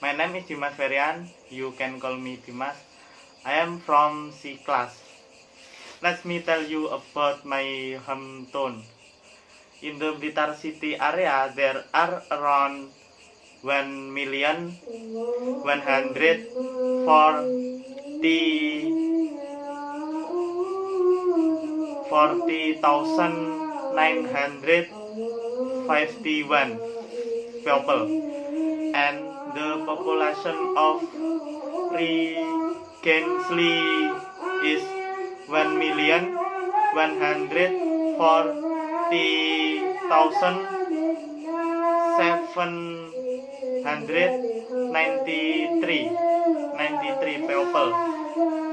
My name is Dimas Ferian. You can call me Dimas. I am from C class. Let me tell you about my hometown. In the Blitar city area, there are around 1,40,951 people, and the population of Regency is 1,140,793 people.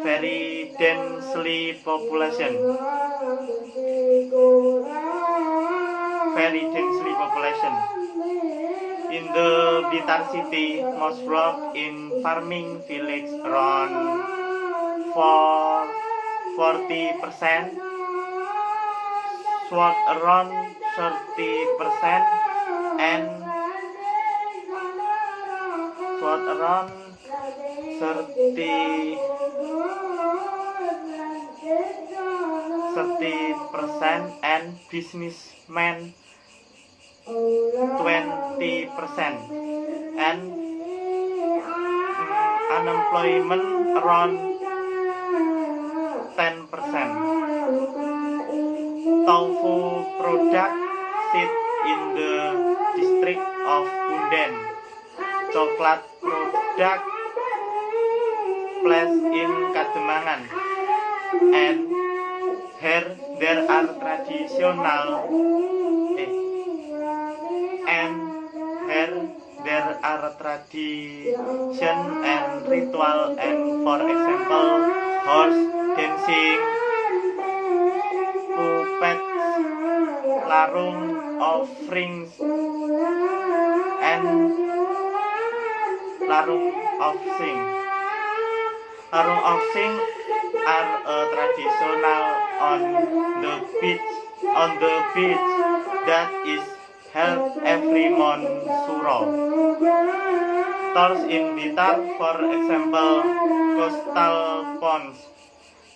Very densely population. In the Blitar city, most work in farming village around 40%, sword around 30%, and sword around 30%, and businessmen 20%, and unemployment around 10%. Tofu product sit in the district of Punden. Coklat product placed in Kademangan. And here there are tradition and ritual, and for example horse dancing, puppets, larung offerings, and larung offsing are traditional on the beach that is held every month. Tours in Blitar, for example, coastal ponds,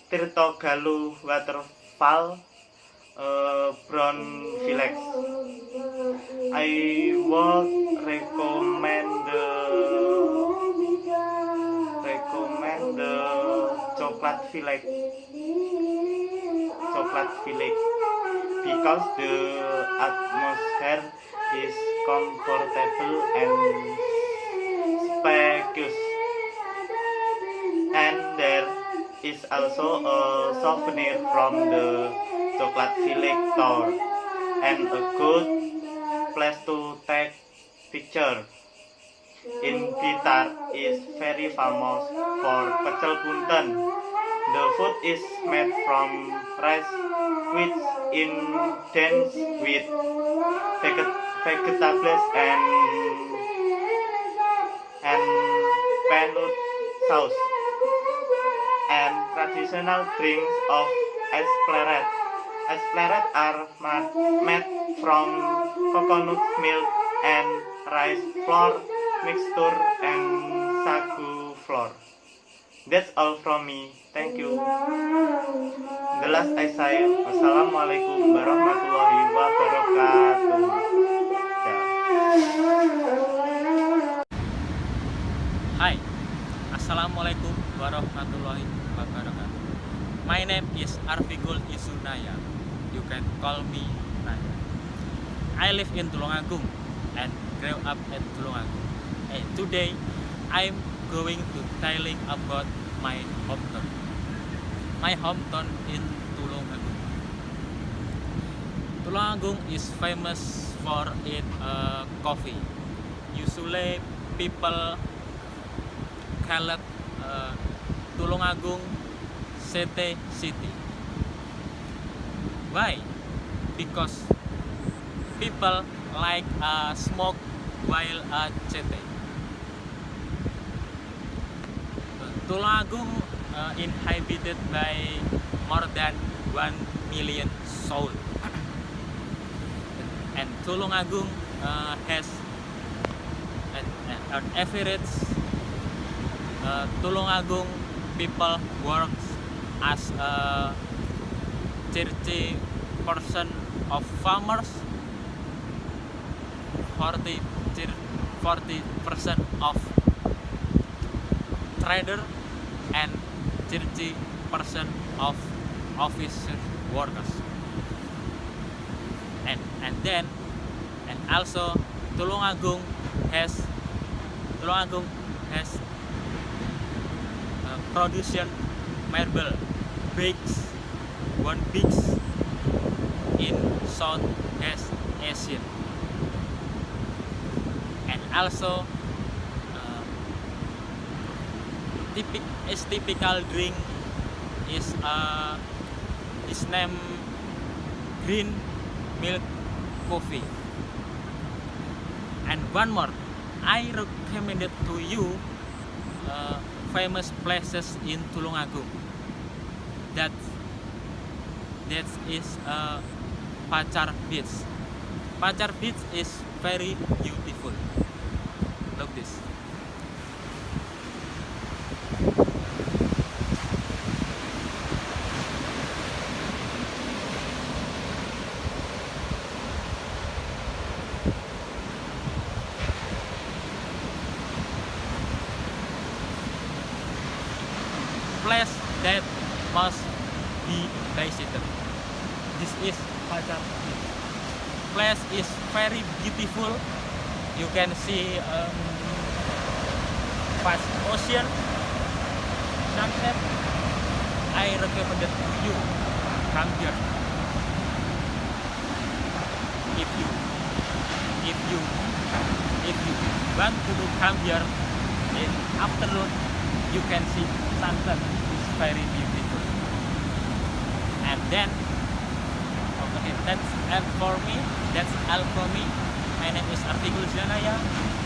Tirtogalu waterfall, Brown Village. I would recommend the Coklat Village because the atmosphere is comfortable and spacious, and there is also a souvenir from the Coklat Village tour, and a good place to take picture. In Blitar is very famous for pecel punten. The food is made from rice which indents with vegetables and peanut sauce, and traditional drinks of espleret. Espleret are made from coconut milk and rice flour mixture and sagu flour. That's all from me. Thank you. The last I say, wassalamualaikum warahmatullahi wabarakatuh. Hi, assalamualaikum warahmatullahi wabarakatuh. My name is Arfikul Isunaya. You can call me Naya. I live in Tulungagung and grew up in Tulungagung. And today I'm going to telling about my hometown. My hometown in Tulungagung. Tulungagung is famous for its coffee. Usually people call it Tulungagung City. Why? Because people like smoke while city. Tulungagung inhabited by more than 1 million souls, and Tulungagung has On average, Tulungagung people works as a 30% of farmers, 40% of trader, and 30% of office workers. And also Tulungagung has production marble bigs one bigs in Southeast Asia. And also typical drink is named green milk coffee. And one more, I recommended to you famous places in Tulungagung. That is Pacar Beach. Pacar Beach is very beautiful. Look this. Place that must be visited. This is Pacar Beach. Place is very beautiful. You can see vast ocean, sunset. I recommended to you come here. If you want to come here in afternoon, you can see sunset. It's very beautiful. And then, okay, that's all for me. My name is Artigul Zanaya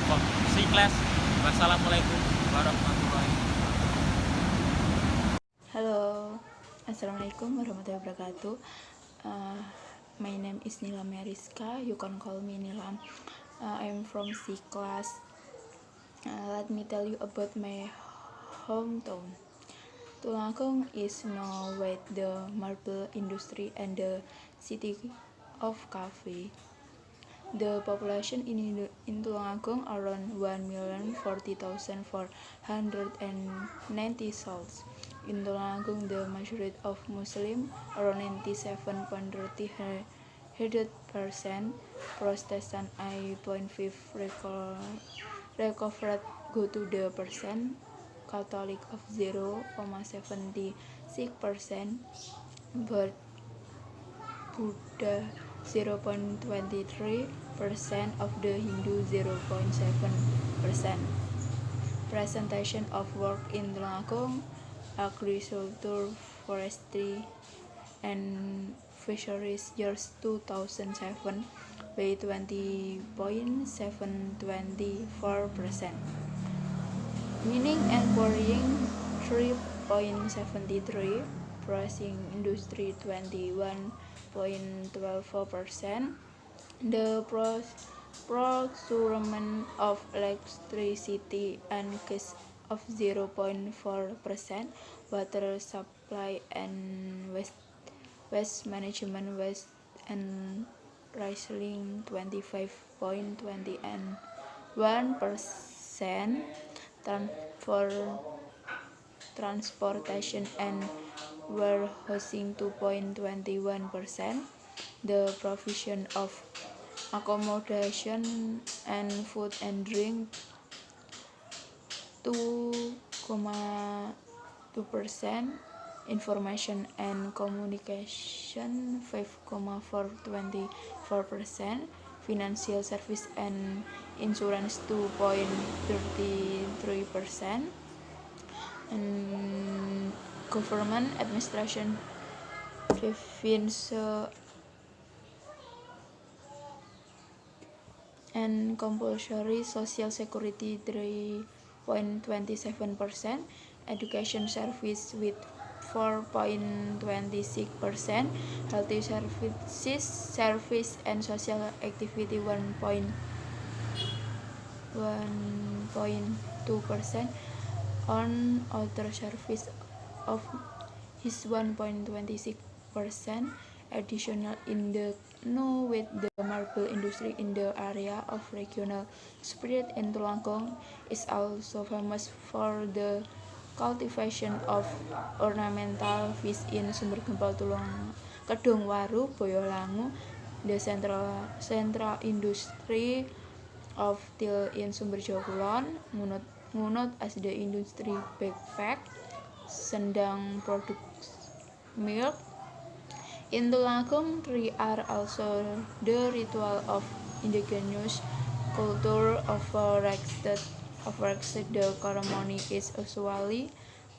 from C class. Wassalamualaikum warahmatullahi wabarakatuh. Halo, assalamualaikum warahmatullahi wabarakatuh. My name is Nila Meriska. You can call me Nila. I'm from C class. Let me tell you about my hometown. Tulungagung is known with the marble industry and the city of coffee. The population in Tulungagung around 1,040,490 souls. In Tulungagung, the majority of Muslim, around 97.30%, Protestant 8.5 recovered go to the percent, Catholic of 0.76%, but Buddha 0.23% of the Hindu 0.7%. Presentation of work in Tulungagung: agriculture, forestry, and fisheries years 2007 by 20.724%. Mining and quarrying 3.73%, processing industry 21.12%, the procurement of electricity and gas of 0.4%, water supply and waste management, waste and recycling 25.21%, transportation and warehousing 2.21%, the provision of accommodation and food and drink 2.2%, information and communication 5.424%, financial service and insurance 2.33%, and government administration defense and compulsory social security 3.27%, education service with 4.26%, healthy service and social activity 1.1%, 1.2% on outer surface of his 1.26% additional in the know with the marble industry in the area of regional spread in Tulungagung is also famous for the cultivation of ornamental fish in Sumber Gempol Kedung Waru, Boyolangu, the central industry of till in Sumber Jawa Kulon, ngunut as the industry backpack, Sendang products milk. In Tulungagung, three are also the ritual of indigenous culture over the ceremony is usually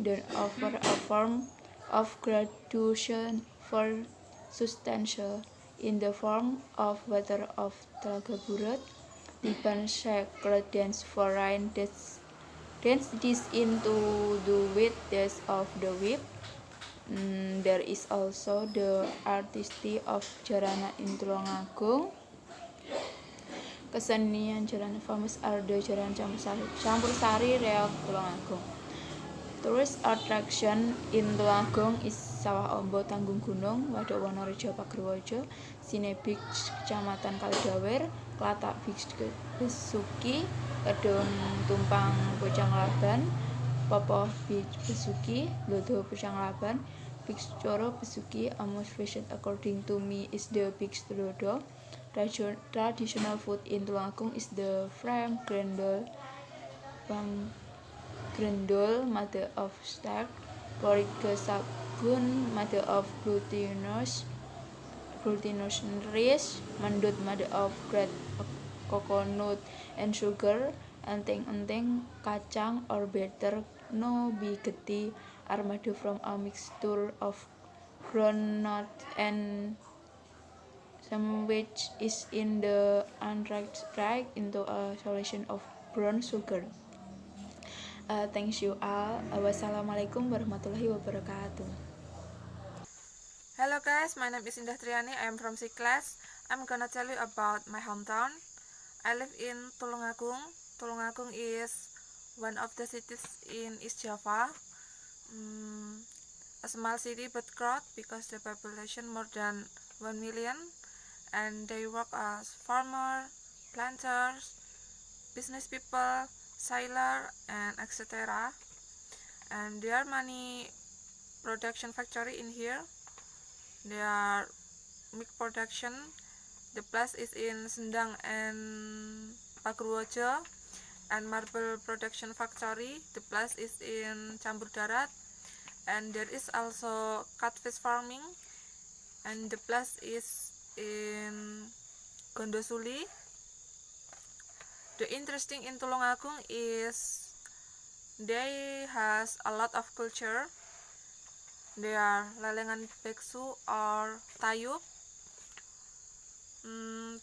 done over a form of graduation for substantial in the form of water of Telaga Buret, Tiban sacred dance for rain dance this into the with dance of the whip. There is also the artistry of Jarana in Tulungagung. Kesenian Jarana famous are the Jarana Campur Sari Reok Tulungagung. Tourist attraction in Tulungagung is Sawah Ombo Tanggung Gunung, Waduk Wonorejo Pagerwojo, Sine Beach Kecamatan Kalidawer, Klatak Beach Besuki, Kedung Tumpang Pucang Laban, Popoh Beach Besuki, Lodo Pucang Laban, Beach Coro Besuki. Most fashion according to me is the Beach Lodo. Traditional food in Tulungagung is the frame grendol, mother of starch, porridge sagun, mother of glutinous rice, mandut, mother of bread, coconut and sugar, enteng kacang or better no bigeti are made from a mixture of groundnut and some which is in the unripe into a solution of brown sugar. Thanks you all. Wassalamualaikum warahmatullahi wabarakatuh. Hello guys, my name is Indah Triani. I am from C class. I'm gonna tell you about my hometown. I live in Tulungagung. Tulungagung is one of the cities in East Java. A small city but crowd because the population more than 1 million, and they work as farmer, planters, business people, sailor, and etc. And there are many production factory in here. There are milk production. The place is in Sendang and Pagerwojo, and marble production factory. The place is in Campur Darat, and there is also catfish farming, and the place is in Gondosuli. The interesting in Tulungagung is they has a lot of culture. They are lelengan beksu or tayub,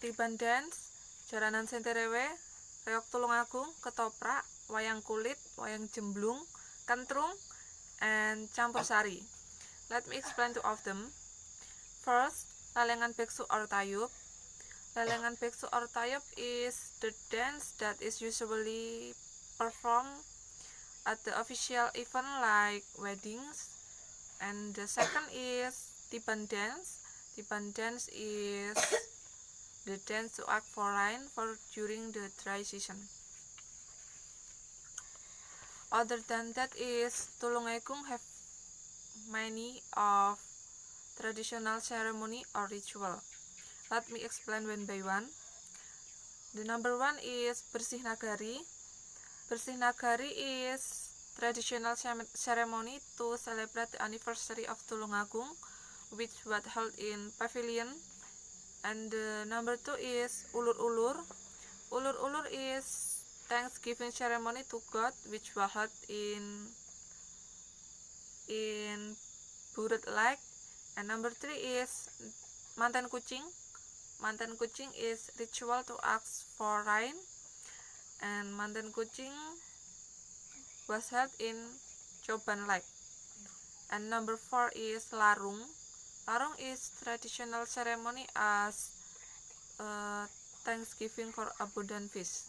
tiban dance, jaranan senterewe, reok Tulungagung, ketoprak, wayang kulit, wayang jemblung, kentrung, and campur sari. Let me explain two of them. First, lelengan beksu or tayub. Lelengan beksu or tayub is the dance that is usually performed at the official event like weddings. And the second is tiban dance. Tiban dance is the dance to act for rain for during the dry season. Other than that is Tulungagung have many of traditional ceremony or ritual. Let me explain one by one. The number one is Bersih Nagari. Bersih Nagari is traditional ceremony to celebrate the anniversary of Tulungagung, which was held in pavilion. And the number two is Ulur Ulur. Ulur Ulur is Thanksgiving ceremony to God, which was held in Buret Lake. And number three is Mantan Kucing. Mantan Kucing is ritual to ask for rain, and Mantan Kucing was held in Coban Lake. And number four is Larung. Larung is traditional ceremony as Thanksgiving for abundant fish.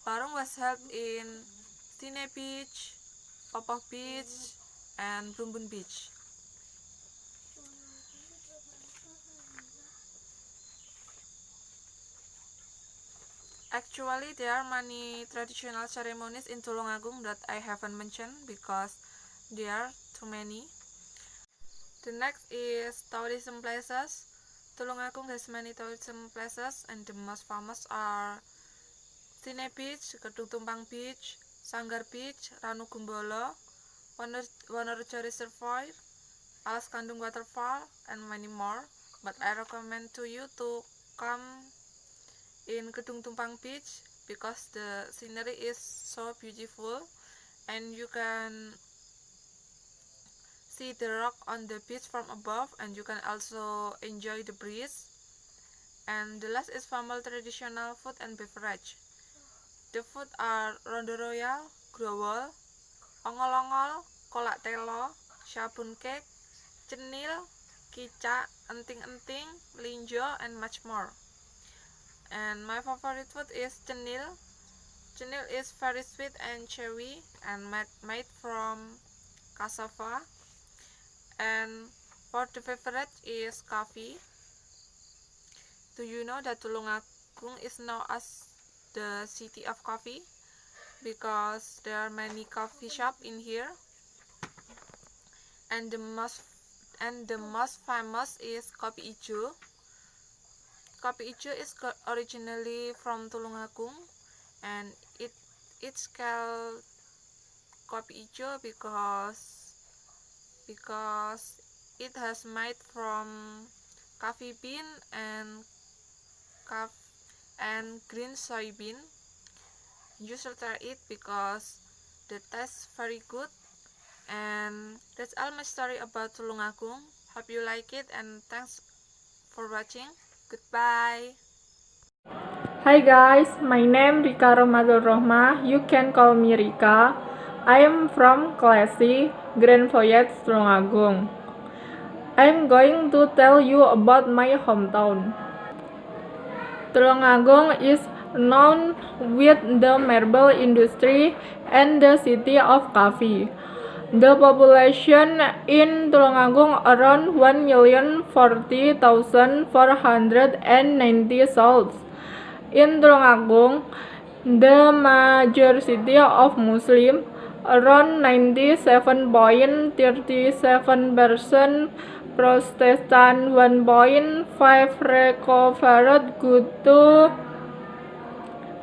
Parung was held in Sine Beach, Popoh Beach, and Brumbun Beach. Actually, there are many traditional ceremonies in Tulungagung that I haven't mentioned because there are too many. The next is tourism places. Tulungagung has many tourism places and the most famous are Sine Beach, Kedung Tumpang Beach, Sanggar Beach, Ranu Gumbolo, Wonorejo Reservoir, Alas Kandung Waterfall, and many more. But I recommend to you to come in Kedung Tumpang Beach because the scenery is so beautiful and you can see the rock on the beach from above and you can also enjoy the breeze. And the last is formal traditional food and beverage. The food are rondo royal, growol, ongol-ongol, kolak telo, sabun cake, cenil, kicak, enting-enting, linjo, and much more. And my favorite food is cenil. Cenil is very sweet and chewy and made from cassava. And for the beverage is coffee. Do you know that Tulungagung is known as the city of coffee? Because there are many coffee shops in here. And the most famous is Kopi Ijo. Kopi Ijo is originally from Tulungagung and it's called Kopi Ijo because it has made from coffee bean and green soybean. You should try it because the taste very good. And that's all my story about Tulungagung. Hope you like it and thanks for watching. Goodbye. Hi guys, my name Rika Romadul Rohmah. You can call me Rika. I am from Class C, Grand Voyage, Tulungagung. I'm going to tell you about my hometown. Tulungagung is known with the marble industry and the city of coffee. The population in Tulungagung around 1,040,490 souls. In Tulungagung, the majority of Muslim, around 97.37%, Protestant 1.5 recovered good to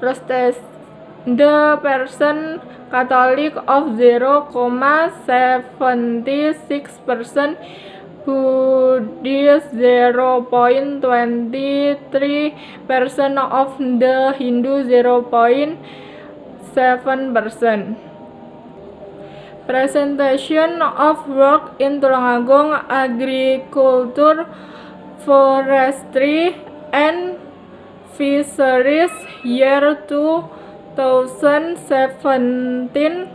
Protestant, the percent Catholic of 0.76%, Buddhist 0.23% of the Hindu 0.7%. Presentation of work in Tulungagung: agriculture, forestry, and fisheries. Year 2017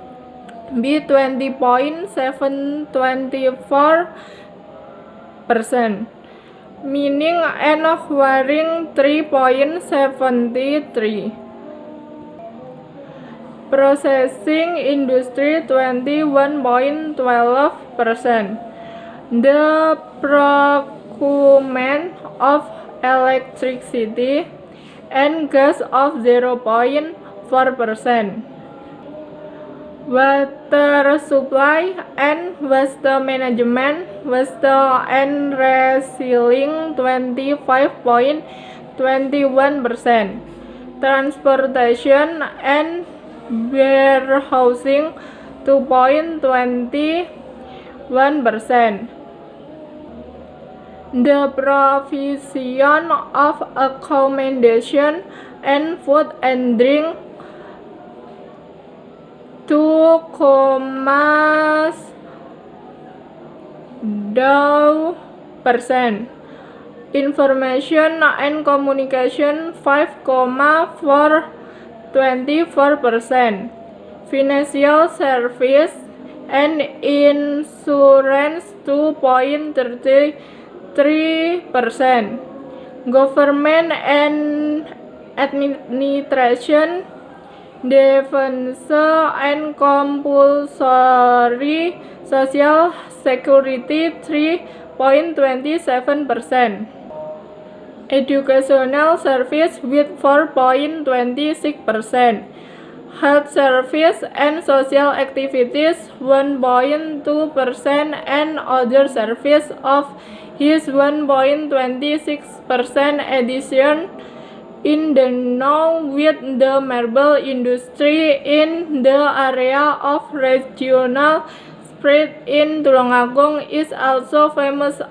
be 20.724%, meaning and acquiring 3.73. Processing industry 21.12%. The procurement of electricity and gas of 0.4%. Water supply and waste management, waste and recycling 25.21%. Transportation and warehousing 2.21%. The provision of accommodation and food and drink 2.2%. Information and communication 5.424%. Financial service and insurance 2.33%. Government and administration defense and compulsory social security 3.27%. Educational service with 4.26%. Health service and social activities 1.2% and other service of his 1.26% addition in the now with the marble industry in the area of regional spread in Tulungagung is also famous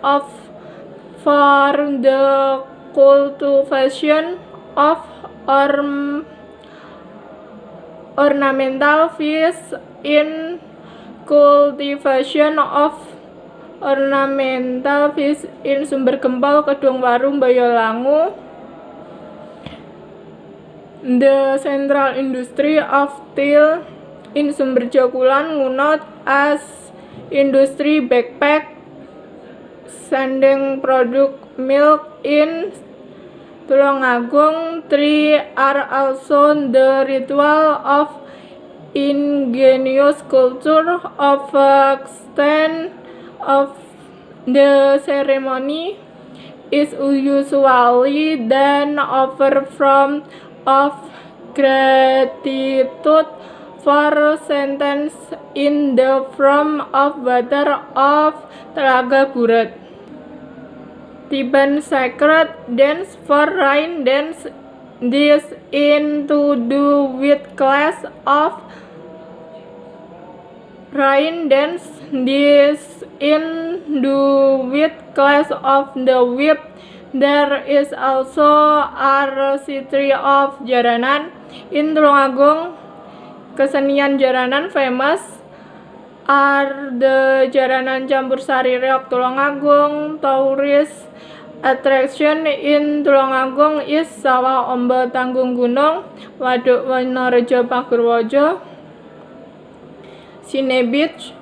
for the cultivation of ornamental fish in cultivation of ornamental fish in Sumber Gempol, Kedung Waru, Boyolangu. The central industry of tea in Sumber Jokulan Ngunot as industry backpack sending product milk in Tulungagung. 3 are also the ritual of ingenious culture of extent of the ceremony is usually done over from of gratitude for sentence in the form of water of Telaga Buret. Tiban sacred dance for rain dance. This in to do with class of rain dance. This in do with class of the whip. There is also a recipe of jaranan in Tulungagung. Kesenian jaranan famous are the jaranan campur sari reok Tulungagung. Tourist attraction in Tulungagung is Sawah Ombo Tanggung Gunung, Waduk Wonorejo Pagurwojo, Sine Beach,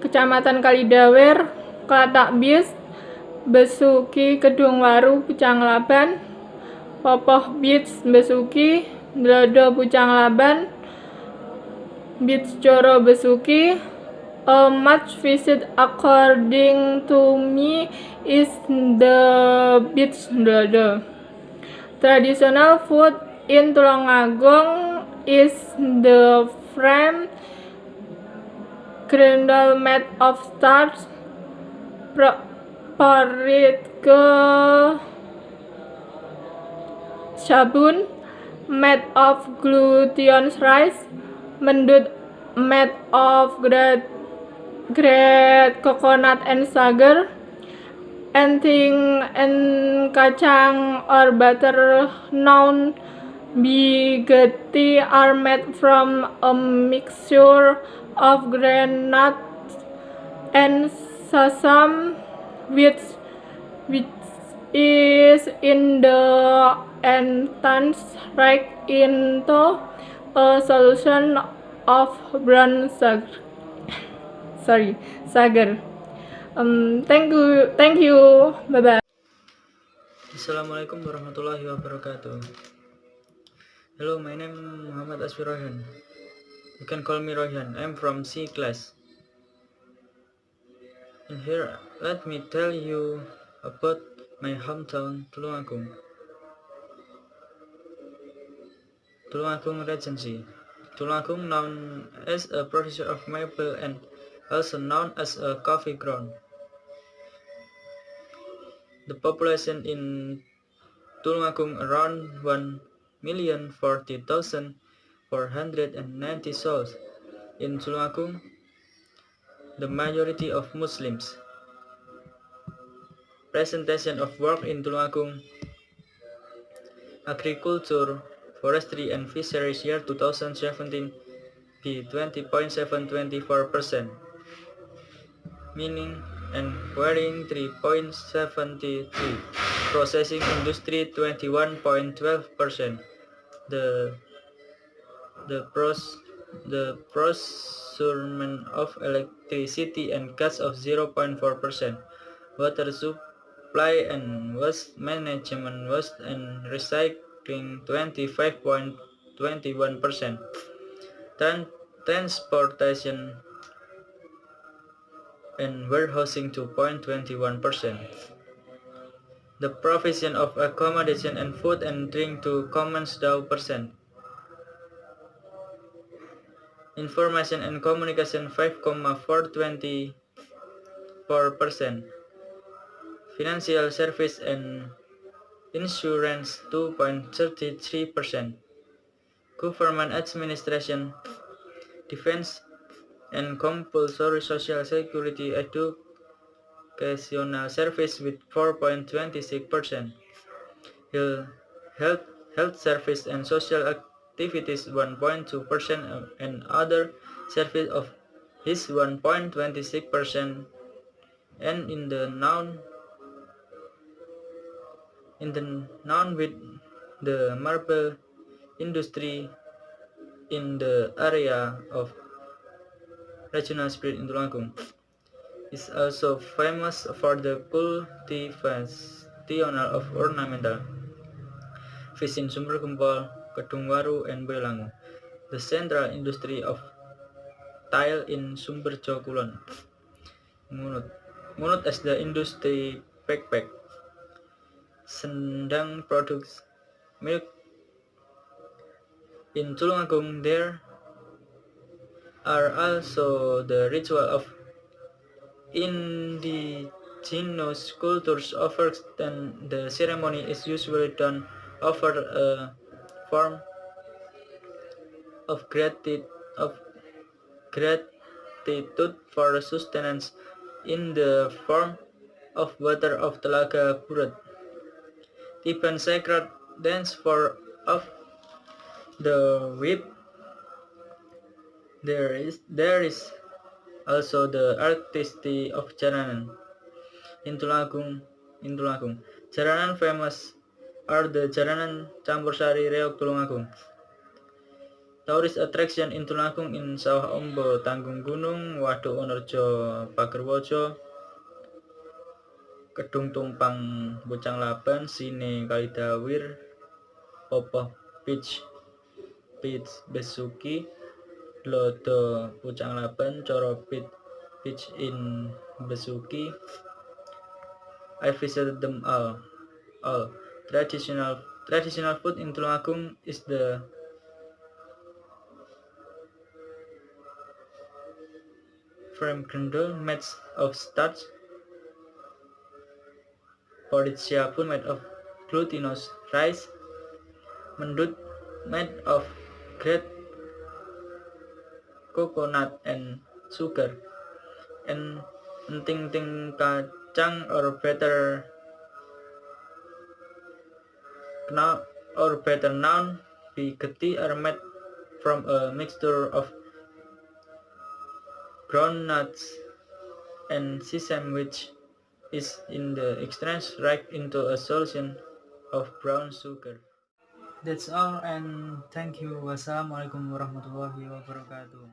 Kecamatan Kalidawer, Klatak Bis, Besuki Kedung Waru Pucang Laban, Popoh Beach Besuki, Dlodo Pucang Laban, Beach Coro Besuki. A much visit according to me is the beach Dlodo. Traditional food in Tulungagung is the frame grindle made of starch, porridge ke sabun made of glutinous rice, mendut made of grated coconut and sugar, anything and kacang or butter known bigeti are made from a mixture of nuts and sesame which is in the entrance right into a solution of brown sugar. Sagar. Thank you. Bye bye. Assalamualaikum warahmatullahi wabarakatuh. Hello, my name is Muhammad Asfi Rohan. You can call me Rohan. I'm from C class. And here, let me tell you about my hometown, Tulungagung. Tulungagung Regency. Tulungagung known as a producer of maple and also known as a coffee ground. The population in Tulungagung around 1,040,490 souls. In Tulungagung, the majority of Muslims. Presentation of work in Tulungagung: agriculture, forestry and fisheries year 2017 be 20.724%, mining and quarrying 3.73%, processing industry 21.12%, the procurement of electricity and gas of 0.4%, water supply and waste management, waste and recycling 25.4%, 21%. Transportation and warehousing 2.21%. The provision of accommodation and food and drink to commons 12%. Information and communication 5,424%. Financial service and insurance 2.33%. Government administration, defense and compulsory social security educational service with 4.26%. Health, health service and social activities 1.2%, and other service of his 1.26%. And in the noun with the marble industry in the area of regional spirit in Tulungagung is also famous for the cultivation of ornamental fish in Sumber Gempol, Kedungwaru, and Boyolali. The central industry of tile in Sumberjo Kulon. Munut as the industry backpack. Sendang products milk. In Tulungagung there are also the ritual of indigenous cultures over, and the ceremony is usually done over a form of gratitude for sustenance in the form of water of Telaga Burut. Even sacred dance for of the whip. There is also the artistry of Jaranan in Tulungagung. Jaranan famous are the Jaranan Campursari Reok Tulungagung. Tourist attraction in Tulungagung in Sawah Ombo, Tanggung Gunung, Waduk Wonorejo, Pagerwojo, Kedung Tumpang, Bocang Laban, Sine Kalidawir, Popoh Beach Besuki, Lodo Pucang Laban, Coro Beach in Besuki. I visited them all. Traditional food in Tulungagung is the frame grendel made of starch, porridge siapun made of glutinous rice, mendut made of grated coconut and sugar, and enting-ting kacang or better known bigeti are made from a mixture of groundnuts and sesame, which is in the exchange racked into a solution of brown sugar. That's all, and thank you. Wassalamualaikum warahmatullahi wabarakatuh.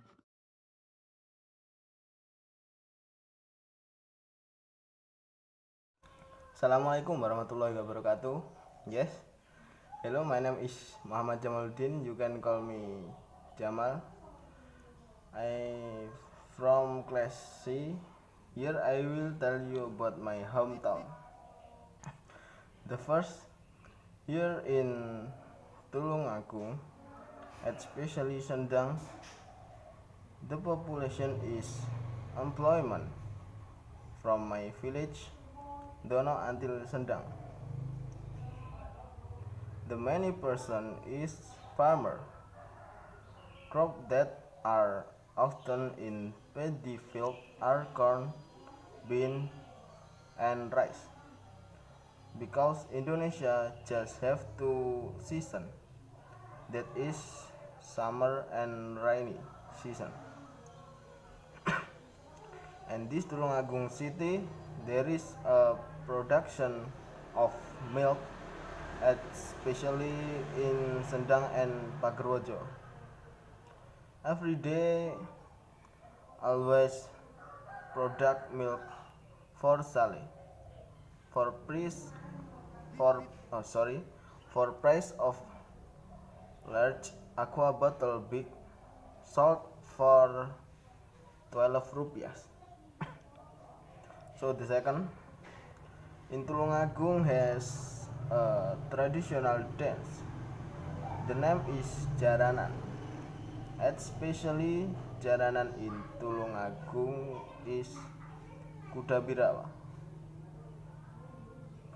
Assalamualaikum warahmatullahi wabarakatuh. Yes. Hello, my name is Muhammad Jamaluddin. You can call me Jamal. I from class C. Here I will tell you about my hometown. The first, here in Tulungagung, especially Sendang, the population is employment from my village Dono until Sendang. The many person is farmer. Crop that are often in paddy field are corn, bean, and rice. Because Indonesia just have two season, that is summer and rainy season. And this Tulungagung city there is a production of milk, especially in Sendang and Pagerwojo. Every day always product milk for sale for price of large aqua bottle big sold for 12 rupiahs. So the second, in Tulungagung has a traditional dance. The name is Jaranan. Especially Jaranan in Tulungagung is Kuda Birawa.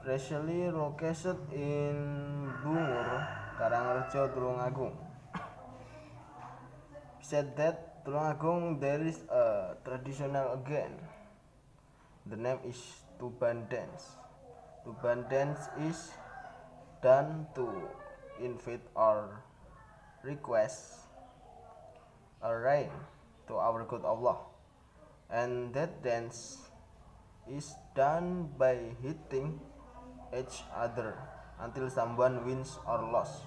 Recently located in Bungur, Karangrejo, Tulungagung. Said that Tulungagung there is a traditional again. The name is Tuban dance. Tuban dance is done to invite or request a rain to our God Allah, and that dance is done by hitting each other until someone wins or loses,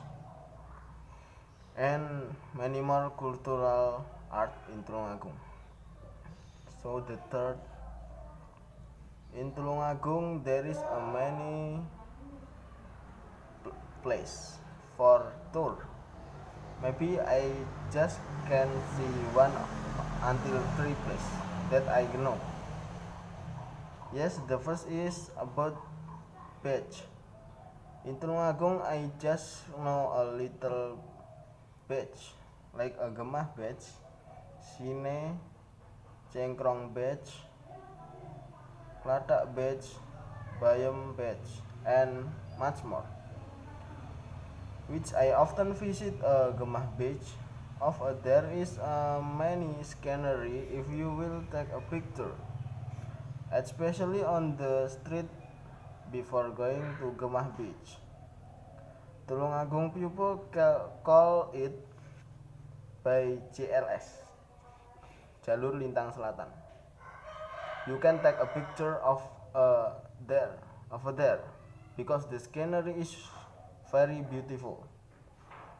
and many more cultural art in Tulungagung. So the third, in Tulungagung there is a many place for tour. Maybe I just can see one until three place that I know. Yes, the first is about beach. In Tulungagung I just know a little beach, like a Gemah beach, Sine, Cengkrong beach, Klatak beach, Bayam beach, and much more, which I often visit a Gemah beach. Of there is many scenery if you will take a picture, especially on the street before going to Gemah beach. Tulungagung people call it by JLS, Jalur Lintang Selatan. You can take a picture of over there because the scenery is very beautiful.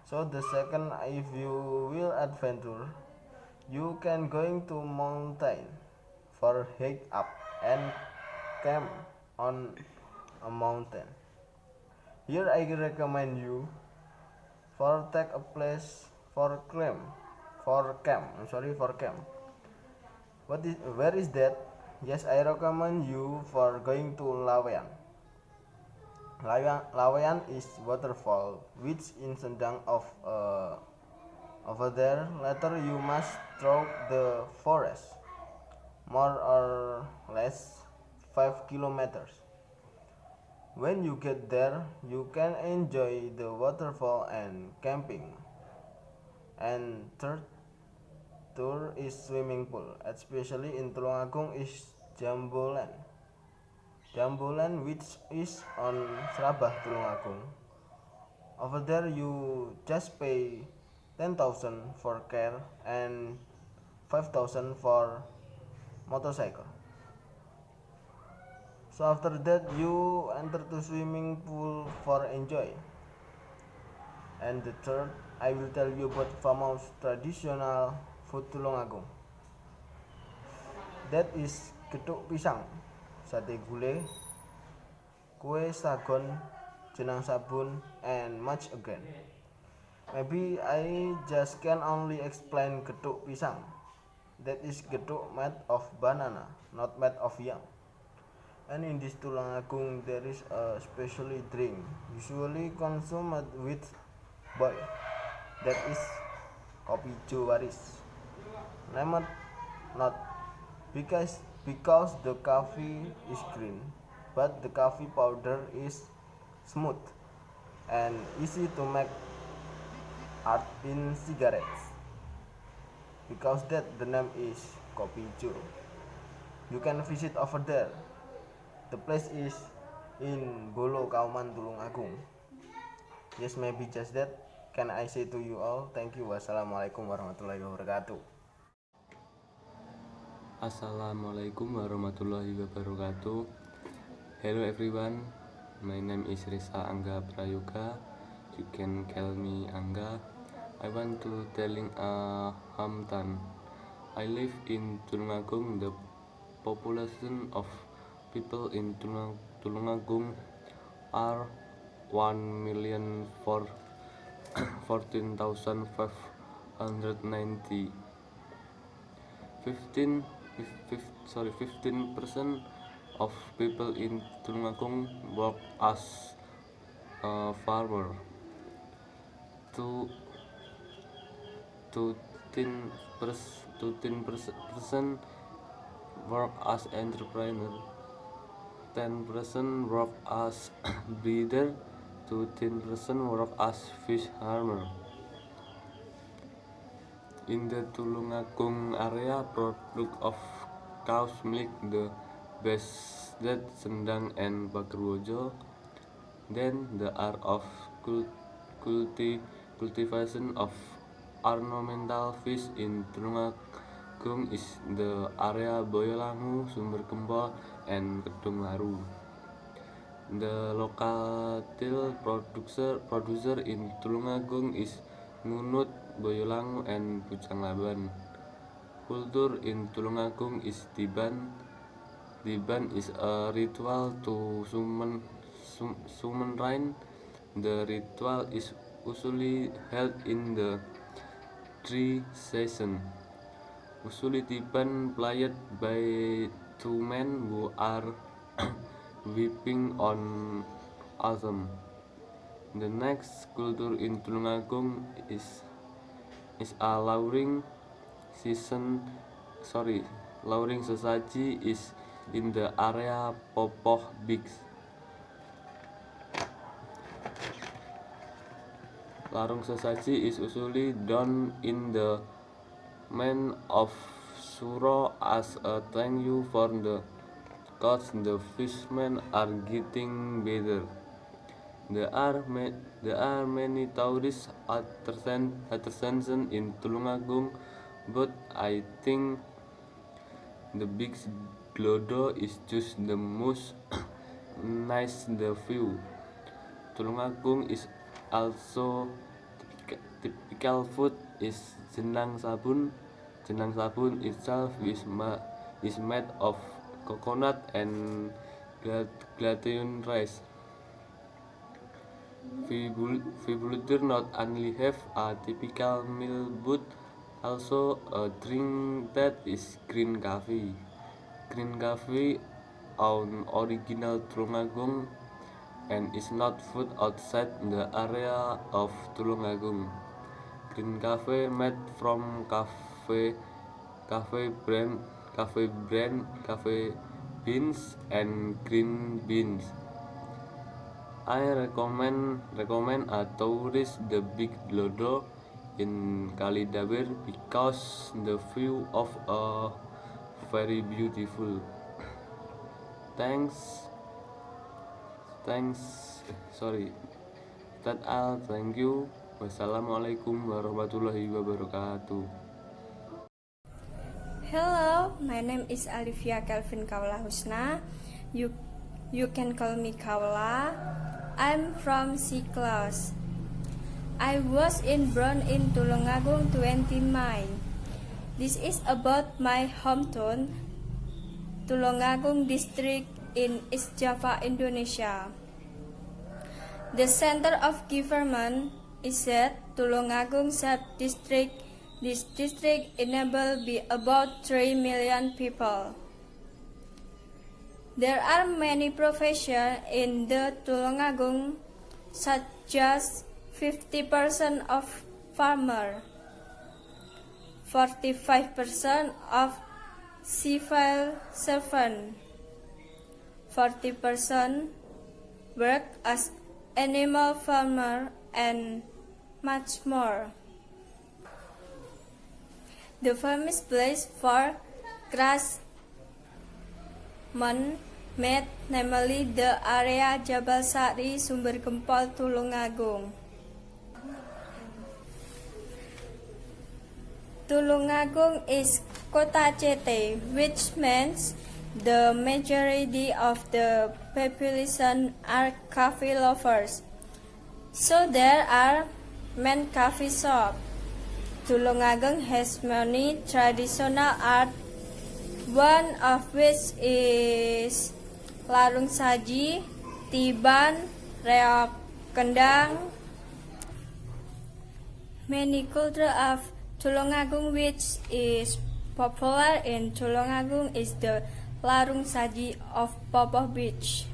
So the second, if you will adventure, you can going to mountain for hike up and camp on a mountain. Here I recommend you for take a place for camp. Where is that? Yes, I recommend you for going to Lawean. Lawean is waterfall which in Sendang of over there. Later you must through the forest, more or less 5 kilometers. When you get there, you can enjoy the waterfall and camping. And third tour is swimming pool, especially in Tulungagung is Jambolan. Jambolan which is on Serabah, Tulungagung. Over there you just pay 10,000 for car and 5,000 for motorcycle. So after that you enter to swimming pool for enjoy. And the third, I will tell you about famous traditional food Tulungagung. That is getuk pisang, sate gulai, kue sagon, jenang sabun, and much again. Maybe I just can only explain getuk pisang. That is getuk made of banana, not made of yam. And in this Tulungagung there is a special drink usually consumed with boy. That is kopi Jawaris. Named not because the coffee is green, but the coffee powder is smooth and easy to make art in cigarettes. Because that the name is Kopi Jo. You can visit over there. The place is in Bolo, Kauman, Tulungagung. Yes, maybe just that. Can I say to you all, thank you. Wassalamualaikum warahmatullahi wabarakatuh. Assalamualaikum warahmatullahi wabarakatuh. Hello everyone, my name is Risa Angga Prayoga. You can call me Angga. I want to telling a hometown. I live in Tulungagung. The population of people in Tulungagung are 1,000,000 14,590. 15% of people in Tulungagung work as a farmer. 12% work as entrepreneur. 10% work as breeder. 13% work as fish farmer. In the Tulungagung area, product of cow's milk the best that Sendang and Pagerwojo. Then the art of cultivation of ornamental fish in Tulungagung is the area Boyolangu, Sumber Kempol, and Kedung Laru. The local producer in Tulungagung is Ngunut, Boyolangu, and Pucang Laban. Culture in Tulungagung is Tiban. Tiban is a ritual to summon rain. The ritual is usually held in the dry season. Usually Tiban played by two men who are weeping on autumn. The next culture in Tulungagung is a lauring sesaji is in the area Popoh Bigs. Larung sesaji is usually done in the man of Suro as a thank you for the cause the fishermen are getting better. There are many tourist attractions in Tulungagung, but I think the big Glodo is just the most nice the view. Tulungagung is also typical food is jenang sabun. Jenang sabun itself is made of coconut and glutinous rice. Fibultur not only have a typical meal but also a drink that is green coffee. Green coffee on original Tulungagung and is not food outside the area of Tulungagung. Green coffee made from coffee beans and green beans. I recommend a tourist the Big Glodo in Kalidabir because the view of a very beautiful. Thanks. That all. Thank you. Wassalamualaikum warahmatullahi wabarakatuh. Hello, my name is Alivia Kelvin Kaula Husna. You can call me Kaula. I'm from C class. I was born in Tulungagung 20 May. This is about my hometown, Tulungagung district in East Java, Indonesia. The center of government is at Tulungagung sub-district. This district enables about 3 million people. There are many professions in the Tulungagung, such as 50% of farmer, 45% of civil servant, 40% work as animal farmer, and much more. The famous place for craftsmen made, namely the area Jabal Sari, Sumber Kempol, Tulungagung. Tulungagung is Kota CT, which means the majority of the population are coffee lovers. So there are many coffee shops. Tulungagung has many traditional art, one of which is larung saji, tiban, reok kendang. many culture of Tulungagung, which is popular in Tulungagung, is the larung saji of Popoh Beach.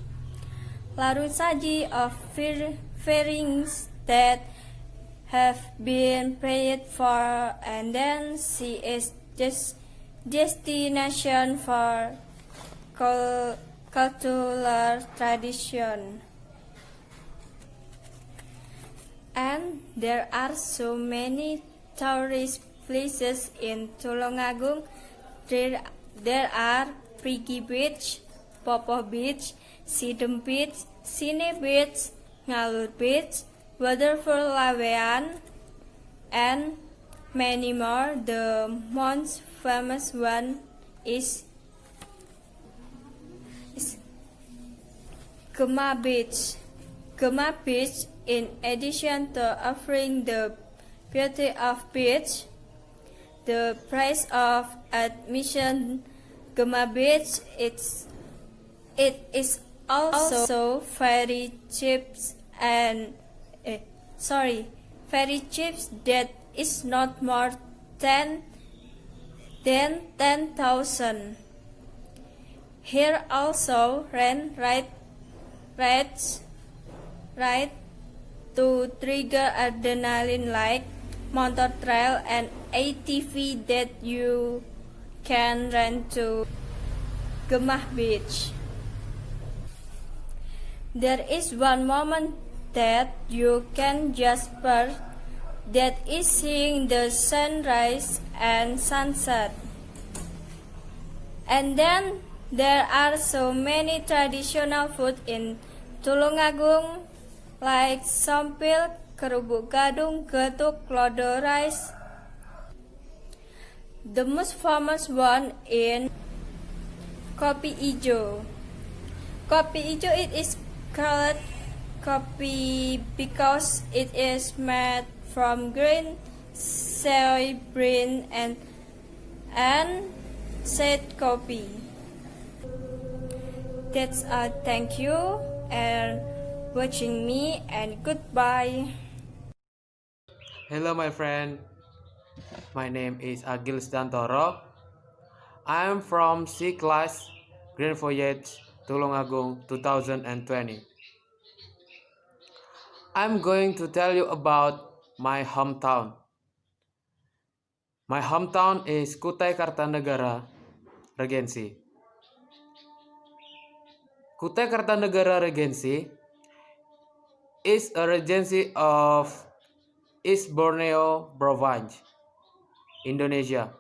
Larung saji of fairings that have been paid for, and then she is just destination for cultural tradition. And there are so many tourist places in Tulungagung. There are Prigi Beach, Popoh Beach, Sidem Beach, Sine Beach, Ngalur Beach, Waterfall Lawean, and many more. The most famous one is Gema Beach. Gema Beach, in addition to offering the beauty of beach, the price of admission Gema Beach it is also very cheap and very cheap, that is not more than 10,000. Here also rent rides to trigger adrenaline like motor trail and ATV that you can rent to Gemah Beach. There is one moment that you can just spur, that is seeing the sunrise and sunset. And then there are so many traditional food in Tulungagung, like sompil, kerupuk gadung, getuk, lodo rice. The most famous one in kopi ijo. Kopi ijo, it is called kopi because it is made from green soybean and said coffee. That's all. Thank you and watching me, and goodbye. Hello my friend, my name is Agil Stantoro. I am from C class, Grand Voyage, Tulungagung 2020. I'm going to tell you about my hometown. My hometown is Kutai Kartanegara, Regency. Kutai Kartanegara Regency is a regency of East Borneo Province, Indonesia.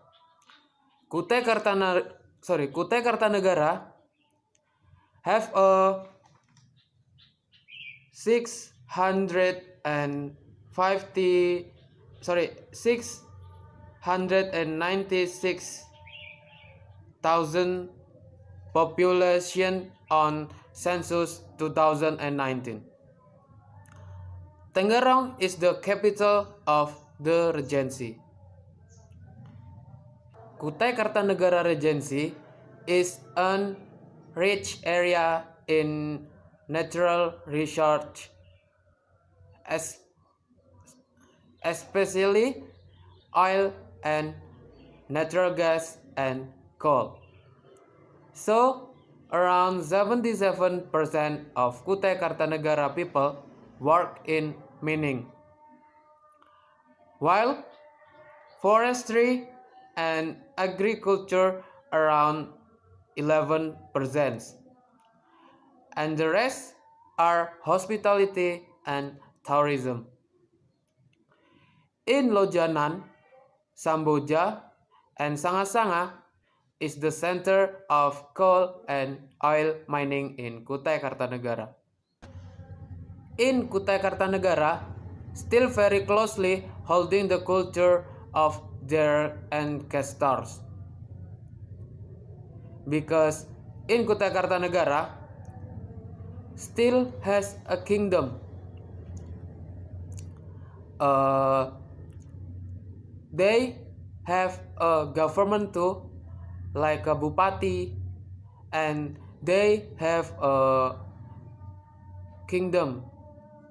Kutai Kartanegara have a 696,000 population on census 2019. Tangerang is the capital of the regency. Kutai Kartanegara Regency is a rich area in natural resources, especially oil and natural gas and coal. So, around 77% of Kutai Kartanegara people work in mining, while forestry and agriculture around 11%, and the rest are hospitality and tourism. In Lojanan, Samboja, and Sanga-Sanga is the center of coal and oil mining in Kutai Kartanegara. In Kutai Kartanegara, still very closely holding the culture of their ancestors. Because in Kutai Kartanegara still has a kingdom. They have a government too, like a bupati, and they have a kingdom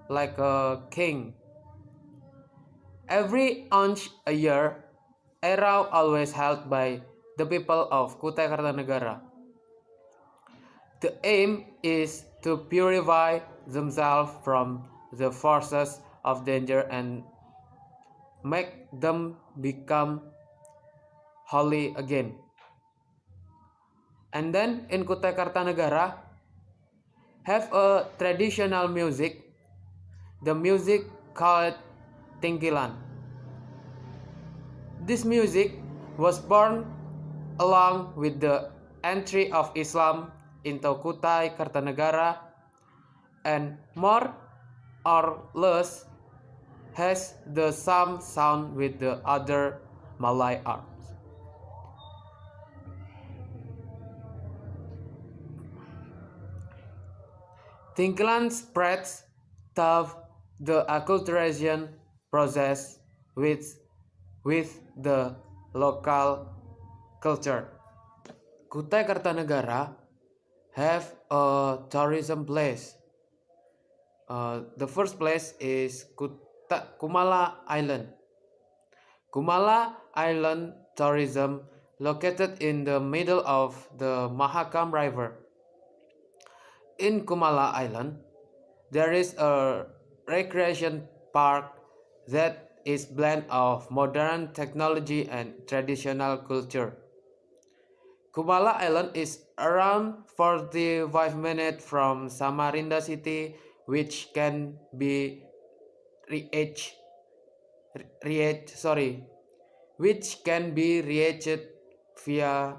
like a king. Every ounce a year, era always held by the people of Kutai Kartanegara. The aim is to purify themselves from the forces of danger and make them become holy again. And then in Kutai Kartanegara have a traditional music, the music called Tingkilan. This music was born along with the entry of Islam into Kutai Kartanegara and more or less has the same sound with the other Malay arts. Tingkilan spreads through the acculturation process with the local culture. Kutai Kartanegara have a tourism place. The first place is Kumala Island. Kumala Island tourism located in the middle of the Mahakam River. In Kumala Island, there is a recreation park that is blend of modern technology and traditional culture. Kumala Island is around 45 minutes from Samarinda city, which can be reached via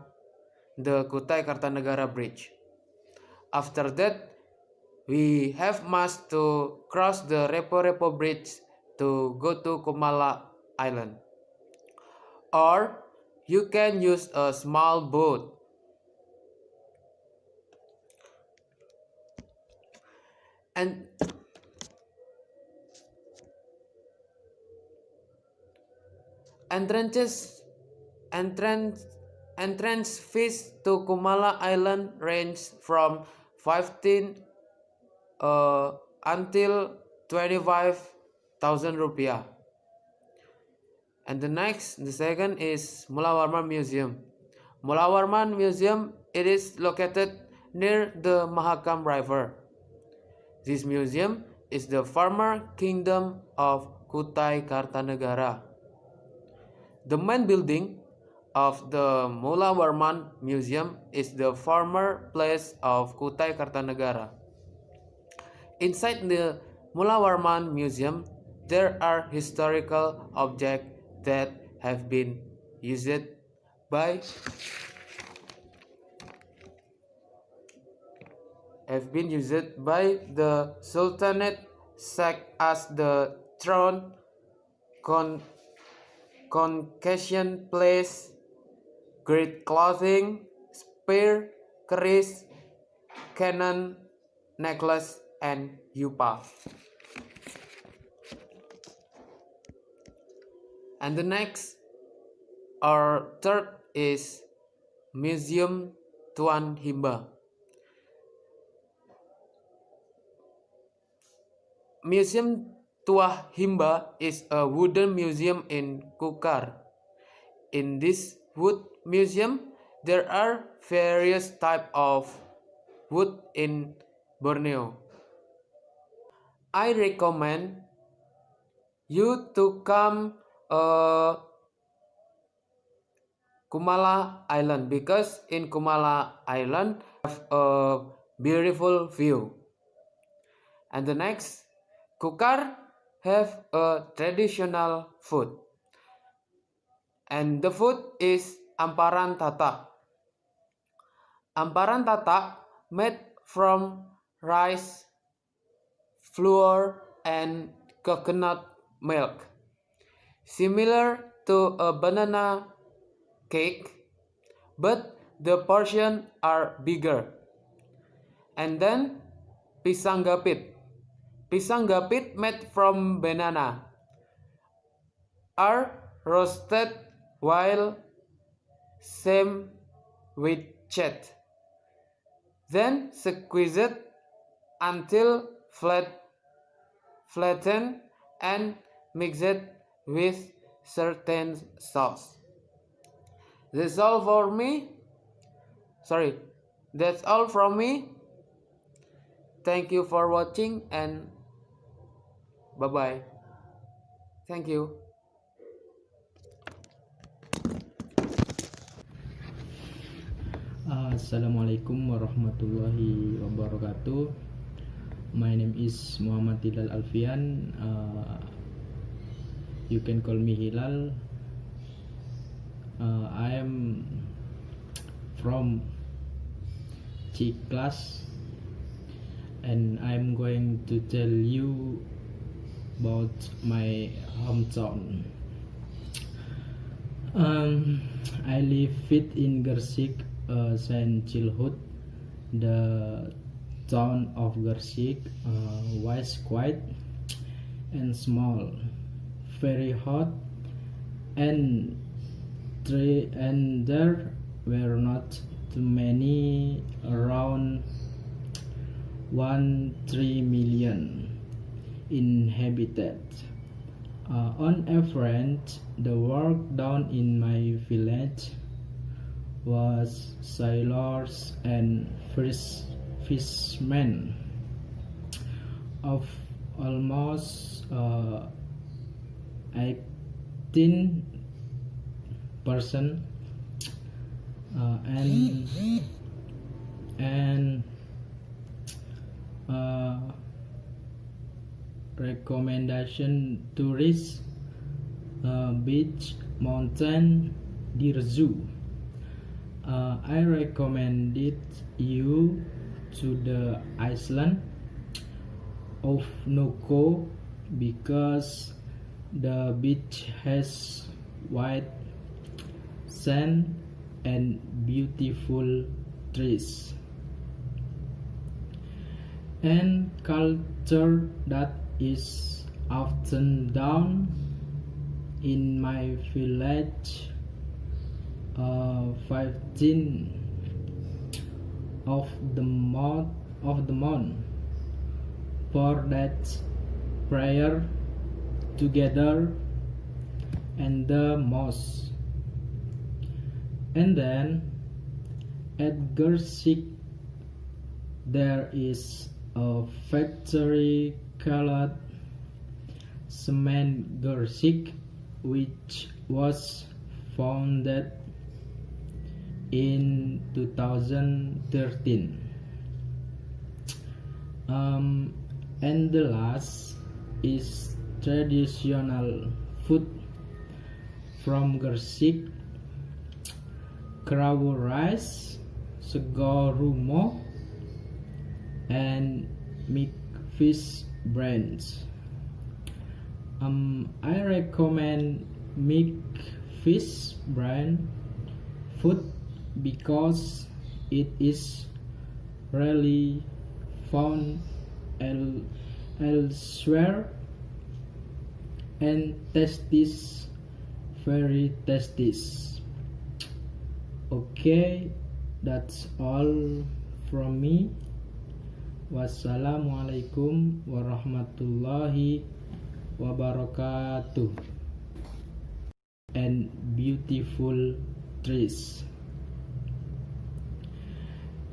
the Kutai Kartanegara Bridge. After that, we have must to cross the Repo Bridge to go to Kumala Island. Or you can use a small boat. And entrance fees to Kumala Island range from 15 until 25,000 rupiah. And the second is Mulawarman Museum. Mulawarman Museum, it is located near the Mahakam River. This museum is the former kingdom of Kutai Kartanegara. The main building of the Mulawarman Museum is the former place of Kutai Kartanegara. Inside the Mulawarman Museum, there are historical objects that have been used by the Sultanate such as the throne, concussion place, great clothing, spear, keris, cannon, necklace, and yupa. And the next or third is Museum Tuan Himba. Museum Tuan Himba is a wooden museum in Kukar. In this wood museum, there are various types of wood in Borneo. I recommend you to come Kumala Island because in Kumala Island have a beautiful view. And the next, Kukar have a traditional food. And the food is amparan tatak. Amparan tatak made from rice, flour, and coconut milk. Similar to a banana cake, but the portions are bigger. And then pisang gapit. Pisang gapit made from banana are roasted while same with chat. Then squeezed until flattened and mixed with certain sauce. That's all for me. Sorry, that's all from me. Thank you for watching and bye bye. Thank you. Assalamualaikum warahmatullahi wabarakatuh. My name is Muhammad Hilal Alfian. You can call me Hilal. I am from C class, and I'm going to tell you about my hometown. I live in Gersik since childhood. The town of Gersik was quiet and small, very hot, and there were not too many, around 1-3 million inhabitants. On average, the work done in my village was sailors and fishermen of almost 18% and recommendation tourist beach, mountain, deer zoo. I recommended you to the island of Noko because the beach has white sand and beautiful trees and culture that is often done in my village. 15 of the month for that prayer together and the mosque. And then at Gersik there is a factory called Cement Gersik, which was founded in 2013. And the last is traditional food from Gersik: kerabu rice, sego rumo, and mixed fish brands. I recommend mixed fish brand food because it is rarely found elsewhere and tastes very tasty. Okay, that's all from me. Wassalamualaikum warahmatullahi wabarakatuh. And beautiful trees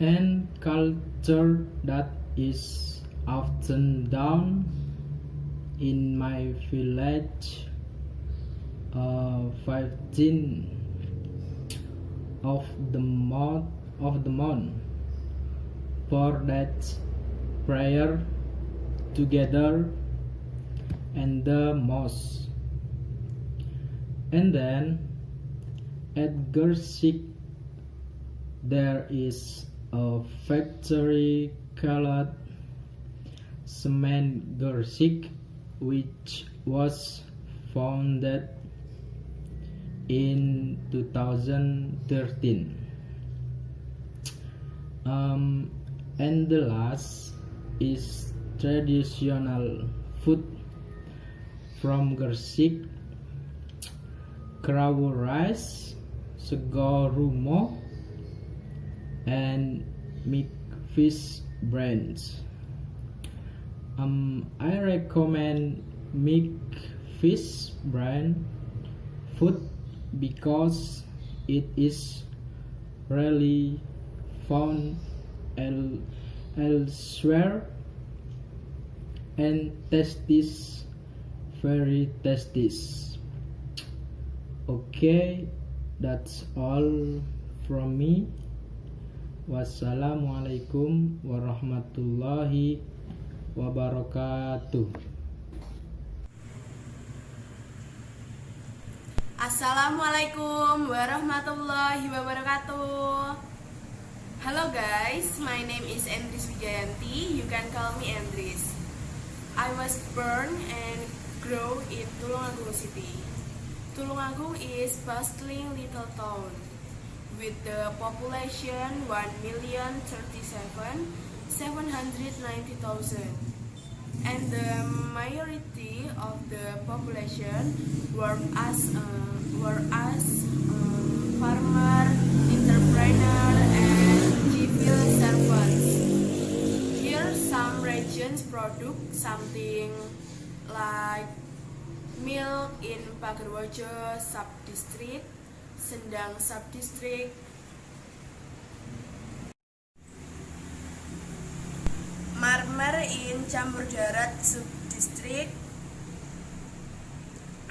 and culture that is often done in my village. 15 of the month for that prayer together and the mosque. And then at Gersik there is a factory called Cement Gersik, which was founded in 2013. And the last is traditional food from Gersik: kerabu rice, sego rumo, and mixed fish brands. I recommend mixed fish brand food because it is rarely found elsewhere and tastes very tasty. Okay, that's all from me. Wassalamualaikum warahmatullahi wabarakatuh. Assalamualaikum warahmatullahi wabarakatuh. Hello guys, my name is Andris Wijayanti. You can call me Andris. I was born and grew in Tulungagung City. Tulungagung is bustling little town with the population 1,037,790,000, and the majority of the population were as farmer, entrepreneur, and civil servants. Here, some regions produce something like milk in Pagerwojo subdistrict, Sendang subdistrict, Marmer in Campur Darat subdistrict,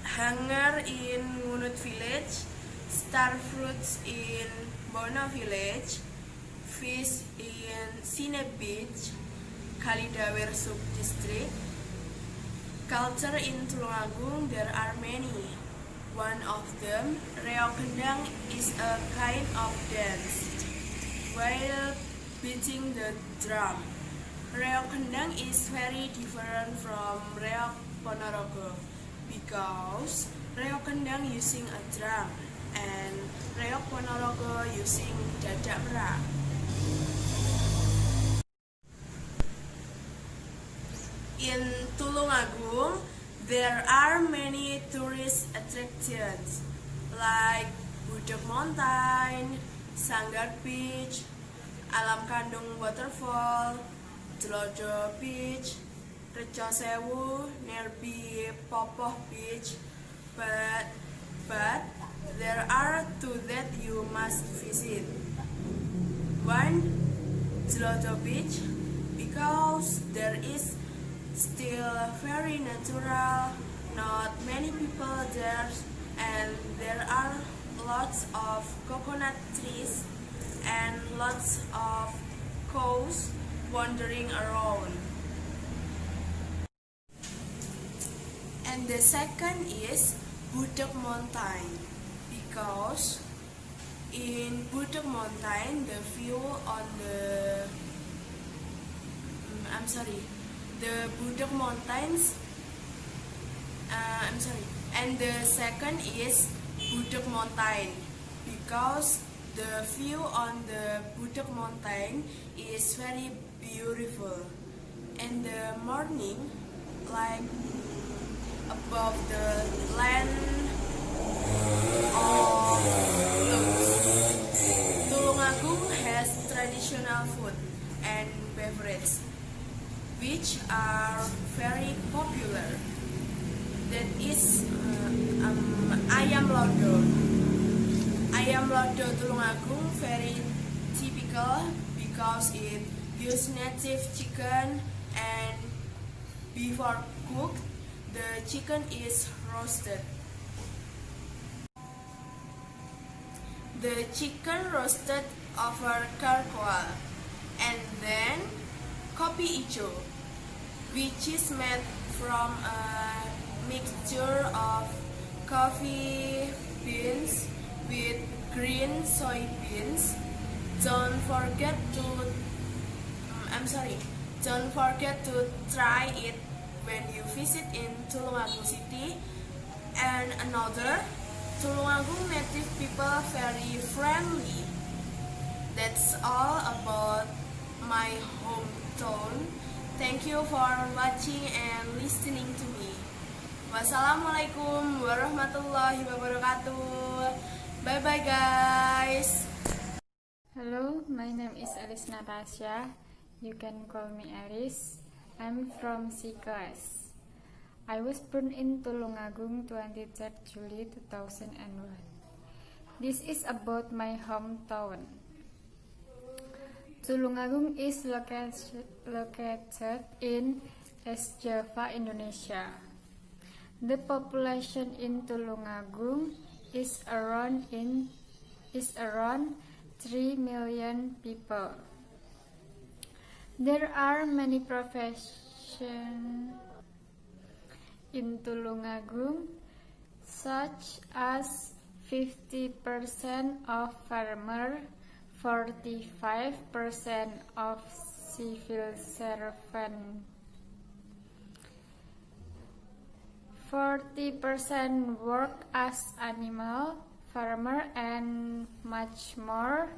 Hanger in Ngunut village, Star fruits in Bono village, fish in Sine Beach, Kalidawer subdistrict. Culture in Tulungagung, there are many. One of them, reog kendang, is a kind of dance while beating the drum. Reog kendang is very different from reog Ponorogo because reog kendang using a drum and reog Ponorogo using dadak merak. In Tulungagung, there are many tourist attractions like Budok Mountain, Sanggar Beach, Alam Kandung Waterfall, Tlodo Beach, Reco Sewu, Nerbi Popoh Beach, but there are two that you must visit. One, Tlodo Beach, because there is still very natural, not many people there, and there are lots of coconut trees and lots of cows wandering around. And the second is Budok Mountain, because in Budok Mountain the view on the Budok Mountains. And the second is Budok Mountain because the view on the Budok Mountain is very beautiful. In the morning, like above the land of clouds, Tulungagung has traditional food and beverage which are very popular. That is ayam lodo. Ayam lodo Tulungagung very typical because it uses native chicken, and before cooked, the chicken is roasted. The chicken roasted over charcoal, and then kopi ijo, which is made from a mixture of coffee beans with green soybeans. Don't forget to try it when you visit in Tulungagung City. And another, Tulungagung native people very friendly. That's all about my hometown. Thank you for watching and listening to me. Wassalamualaikum warahmatullahi wabarakatuh. Bye bye guys. Hello, my name is Alice Natasha. You can call me Alice. I'm from C class. I was born in Tulungagung 23rd July 2001. This is about my hometown. Tulungagung is located in East Java, Indonesia. The population in Tulungagung is around 3 million people. There are many professions in Tulungagung, such as 50% of farmer, 45% of civil servant, 40% work as animal farmer, and much more.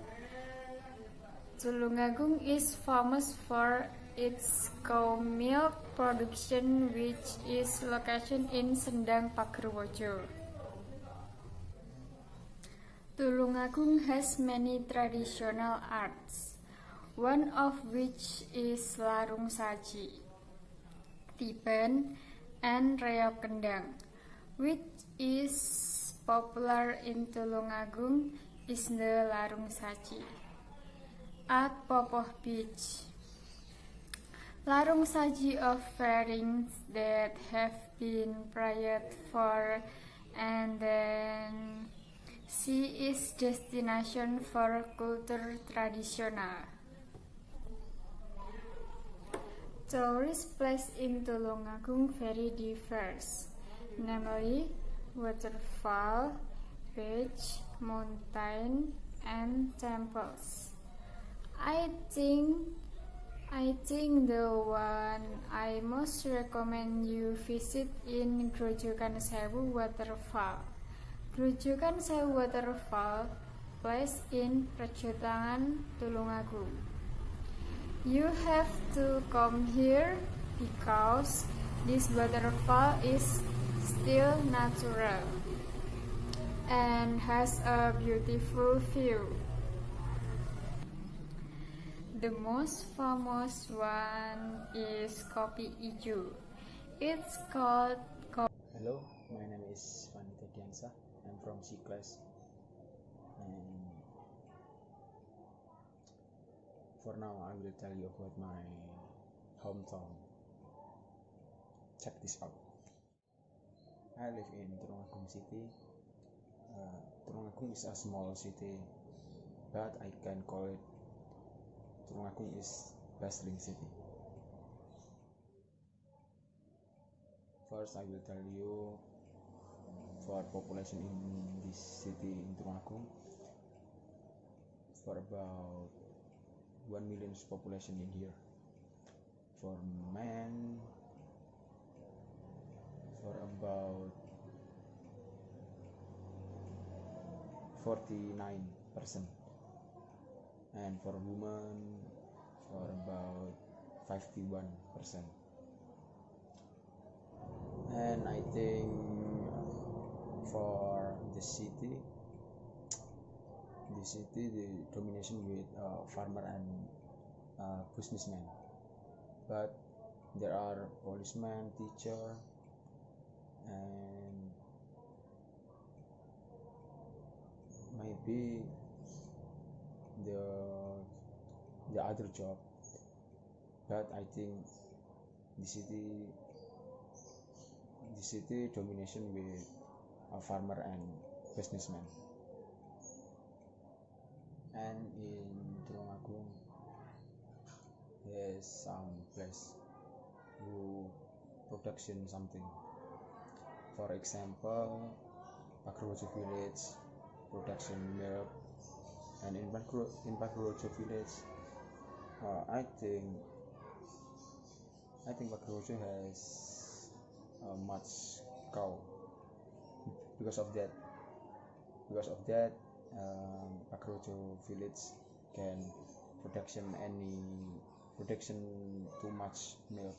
Tulungagung is famous for its cow milk production, which is located in Sendang Pagerwojo. Tulungagung has many traditional arts, one of which is larung saji, tiben, and reog kendang. Which is popular in Tulungagung is the larung saji. At Popoh Beach, larung saji of fairings that have been prayed for, and then sea is destination for culture traditional. Tourist place in Tulungagung very diverse, namely waterfall, beach, mountain, and temples. I think the one I most recommend you visit in Grojogan Sewu Waterfall. Grojogan Sewu Waterfall placed in Rejotangan, Tulungagung. You have to come here because this waterfall is still natural and has a beautiful view. The most famous one is Kopi Ijo. It's called Hello, my name is Vanita Diansa. I'm from C class, and for now I will tell you about my hometown. Check this out. I live in Tulungagung City. Tulungagung is a small city, but I can call it Tulungagung is bustling city. First, I will tell you for population in this city in Tulungagung, for about 1 million population in here. For men, for about 49%, and for women for about 51%. And I think for the city the domination with farmer and businessmen, but there are policemen, teacher, and maybe the other job, but I think the city domination with a farmer and businessman. And in Tulungagung there's some place who production something. For example, Pagerwojo village production milk, and in Pagerwojo village, I think Pagerwojo has much cow. Because of that, Pagerwojo village can production too much milk.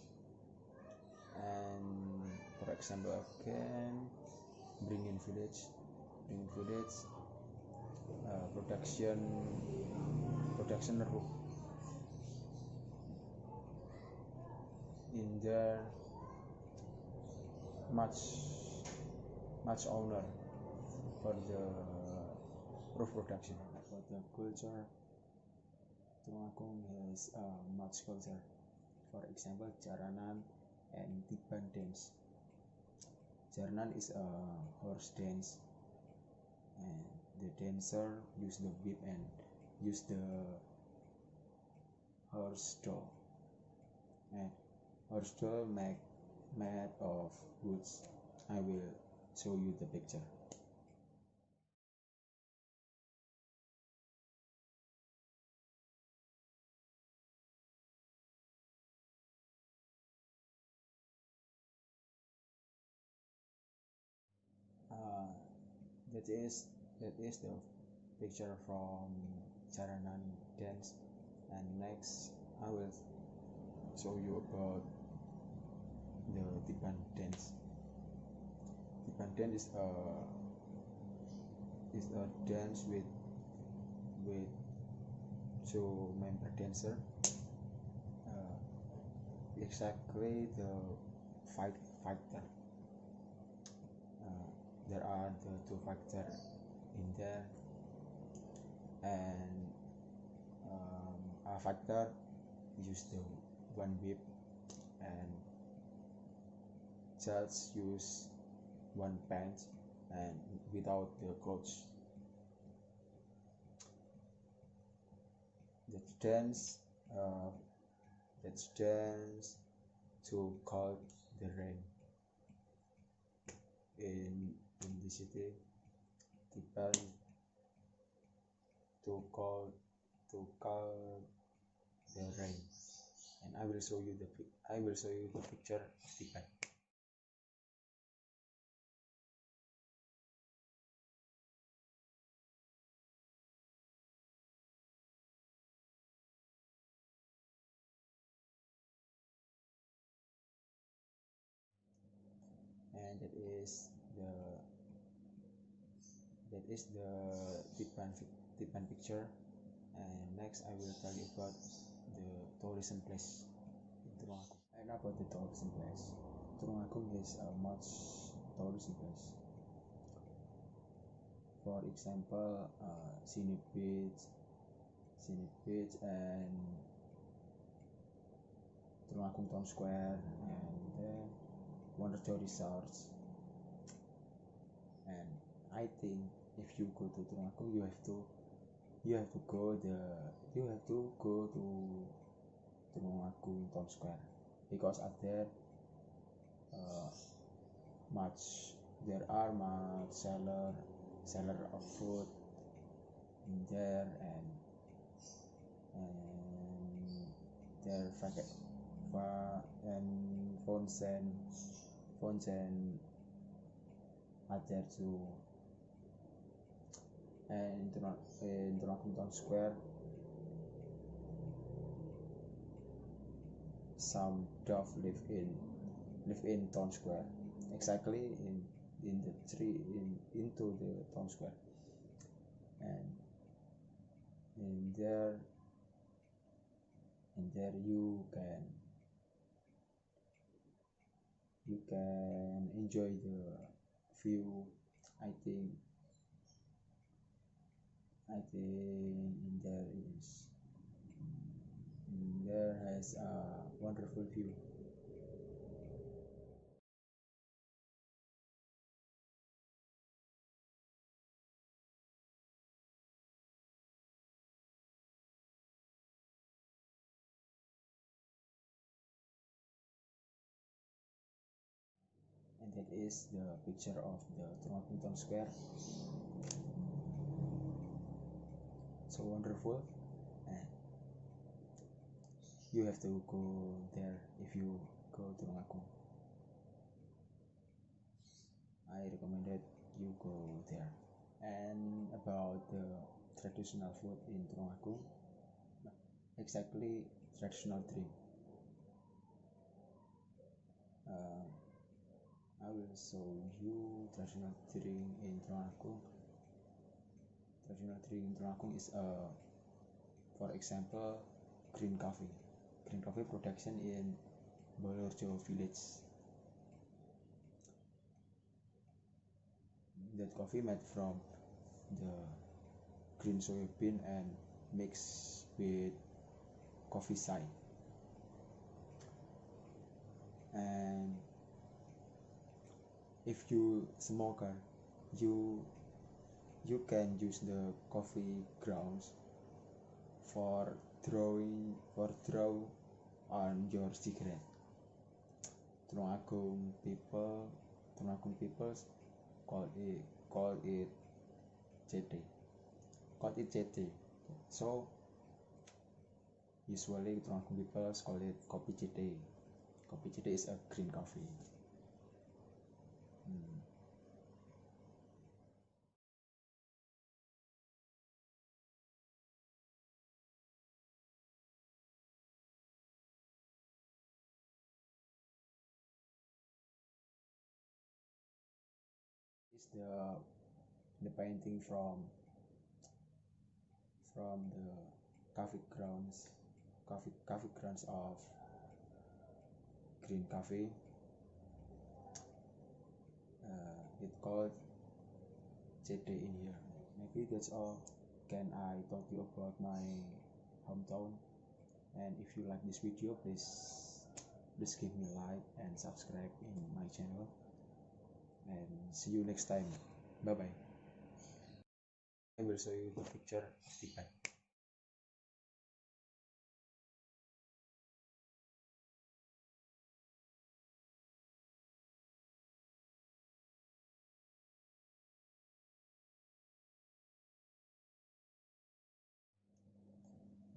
And for example, again, bringing village production in there much honor for the roof production. For the culture, Tulungagung has much culture. For example, Jaranan and Tiban dance. Jaranan is a horse dance, and the dancer use the whip and use the horse doll. And horse doll made of woods. I will show you the picture. That is the picture from Jaranan dance, and next I will show you about the Tiban dance. Tiban dance is a dance with two member dancer. Exactly the fighter. There are the two fighters in there, and a fighter use the one whip, and just use one pants and without the clothes. That's dance to call the rain. In the city, Tiban to call the rain, and I will show you the picture of Tiban. And that is the Tiban picture. And next I will tell you about the tourism place in Tulungagung. And about the tourism place, Tulungagung is a much tourism place. For example, Scenic Beach, and Tulungagung Town Square, and then Wonderjoy Resorts. And I think if you go to Tulungagung, you have to go to Tulungagung Town Square, because at there there are much seller of food in there, and there and fountain are there too. And in Tulungagung Town Square, some dove live in Town Square, exactly in the tree into the Town Square, and in there you can enjoy the view. I think in there has a wonderful view. And that is the picture of the Tulungagung Town Square. So wonderful, and you have to go there if you go to Tulungagung. I recommended you go there. And about the traditional food in Tulungagung, exactly traditional drink. I will show you traditional drink in Tulungagung. Traditional drink in Tulungagung is for example, green coffee. Green coffee production in Voyage village. that coffee made from the green soybean and mixed with coffee side. And if you smoker, you can use the coffee grounds for throw on your cigarette. Tulungagung people call it JT. So usually Tulungagung people call it kopi JT. Kopi JT is a green coffee. Is the painting from the coffee grounds of green coffee. It called JD in here. Maybe that's all can I talk you about my hometown. And if you like this video, please give me a like and subscribe in my channel. And see you next time. Bye bye. I will show you the picture of the bag.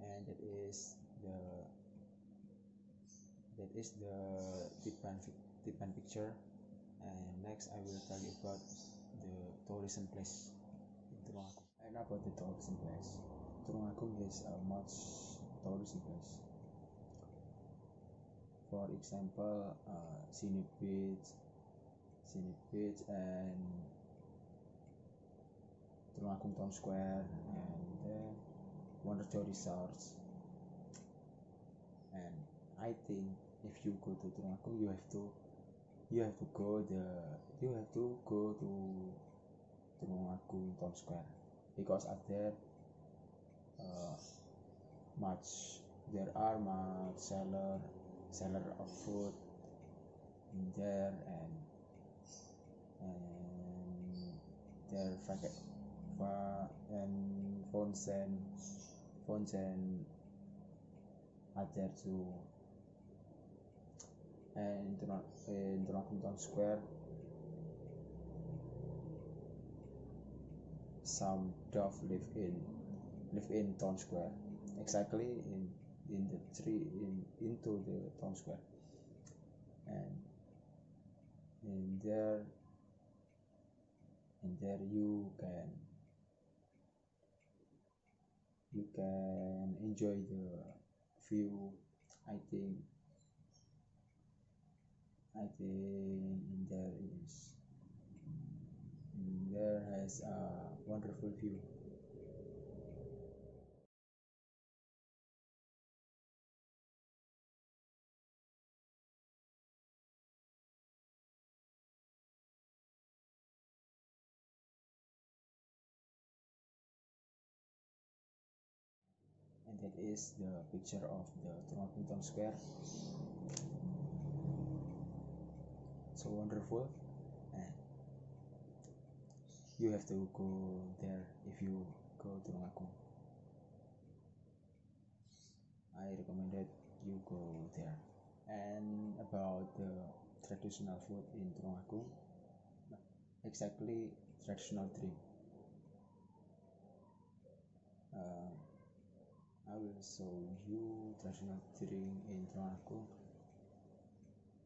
And that is the Tipan picture. And next I will tell you about the tourism place in Tulungagung. And about the tourism place, Tulungagung is a much tourism place. For example, Scenic Beach and Tulungagung Town Square, and then Wonderjoy Resorts. And I think if you go to Tulungagung, you have to go to Tulungagung Town Square, because at there there are much seller of food in there, and there and fountain are there too. And in Tulungagung Town Square, some dove live in Town Square, exactly in the tree into the Town Square. And in there you can enjoy the view. I think in there has a wonderful view. And that is the picture of the Tulungagung Town Square. So wonderful, and you have to go there if you go to Tulungagung. I recommended you go there. And about the traditional food in Tulungagung, exactly traditional drink. I will show you traditional drink in Tulungagung.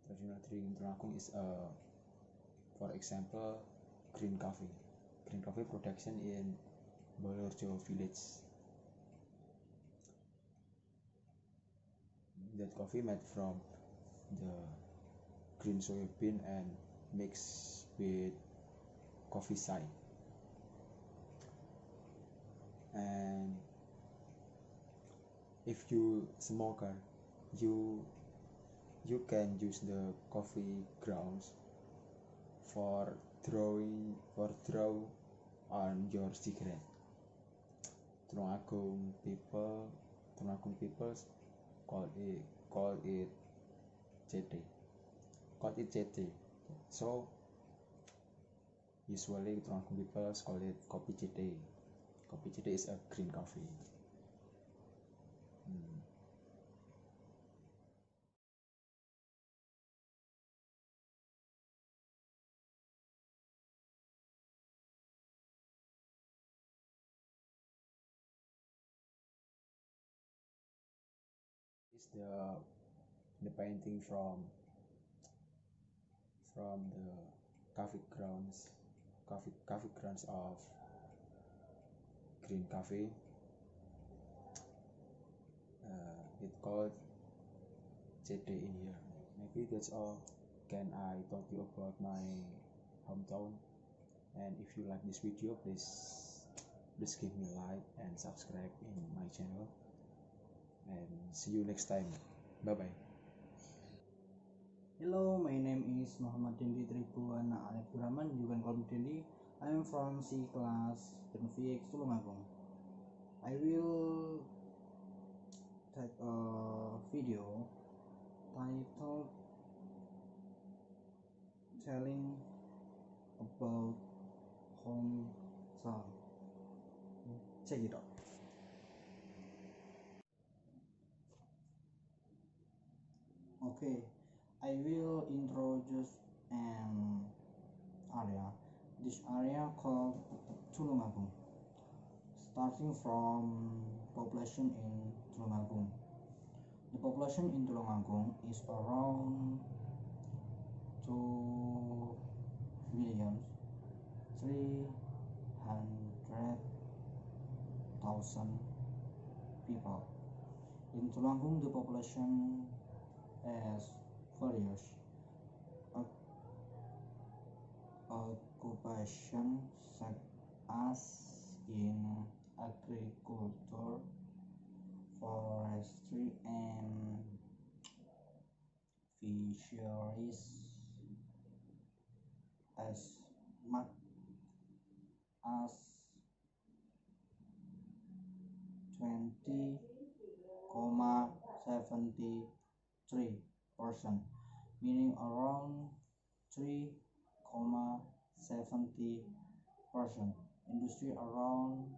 Traditional drink in Tulungagung is for example, green coffee. Green coffee production in Voyage village. That coffee made from the green soybean and mixed with coffee side. And if you smoker, you can use the coffee grounds for draw on your cigarette. Tulungagung people call it jete. So usually Tulungagung people call it kopi jete. Kopi jete is a green coffee. Is the painting from the coffee grounds of green coffee. It called JD in here. Maybe that's all can I talk you about my hometown. And if you like this video, please give me a like and subscribe in my channel. And see you next time. Bye bye. Hello, my name is Muhammad Dendi Tribuana Aleburaman. You can call me Dendi. I am from C class Voyage, Tulungagung. I will take a video titled telling about hometown. Check it out. Okay, I will introduce an area. This area called Tulungagung, starting from population in Tulungagung. The population in Tulungagung is around 2,300,000 people. In Tulungagung, the population has various occupations such as in agriculture, forestry, and fisheries. As much as 20,73%, meaning around 3,70%, industry around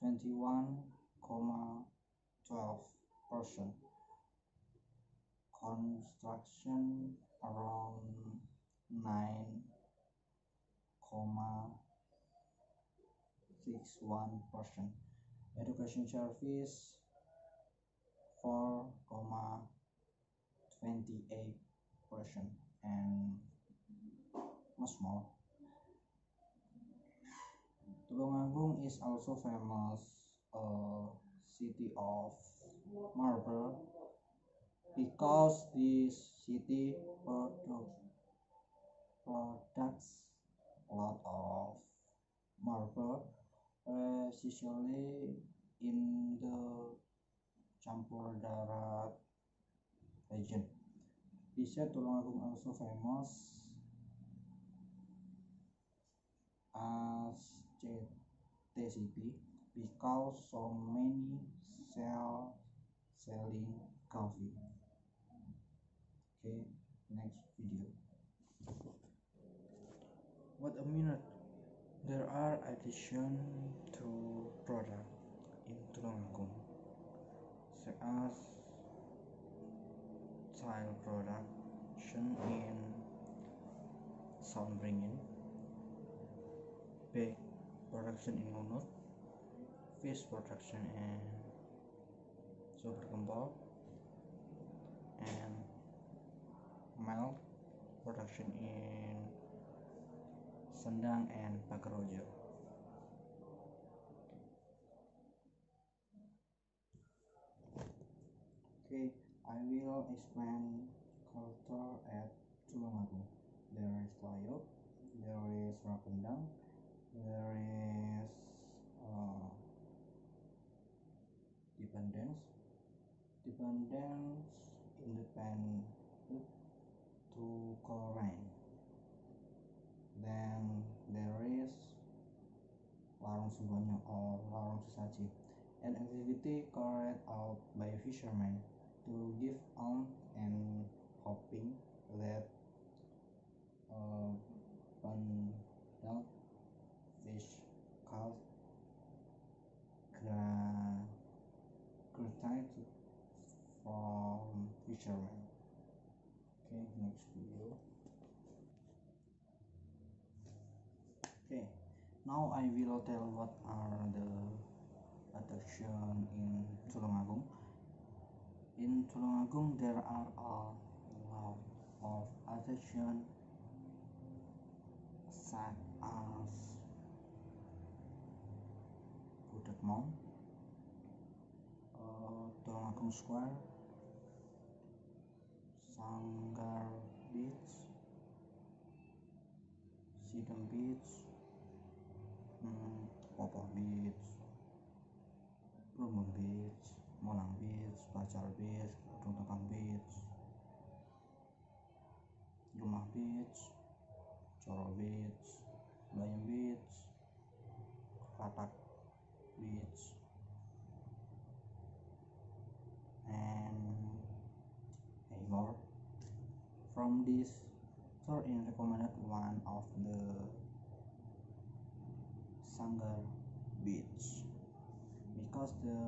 21,12%, construction around 9,61%, education service 4,28%, and much more. Tulungagung is also famous city of marble because this city products a lot of marble, especially in the Campur Darat region. Besides, Tulungagung also famous as JT city because so many selling coffee. Okay, next video. What a minute! There are addition to product in Tulungagung, such as tile production in Soundbringin, bag production in Ngunut, fish production in Superkembal, and milk production in Sendang and Pagarojo. Okay, I will explain culture at Tulungagung. There is Tayo, there is Rapendang, there is dependence, independent to Korean. Then there is Larung Sembonyo or Larung Sesaji, an activity carried out by fishermen to give alms and hoping that abundant fish caught gratitude from fishermen. Okay, next video. Okay, now I will tell what are the attraction in Tulungagung. In Tulungagung there are a lot of attraction such as Budak Mall, Tulungagung Square, Sanggar Beach, Sidem Beach, Popoh Beach, Plumbon Beach, Monang Beach, Pacar Beach, Tuntukang Beach, Rumah Beach, Coro Beach, Bayam Beach, Katak Beach, and many more. From this tour in recommended one of the Sanggar Beach because the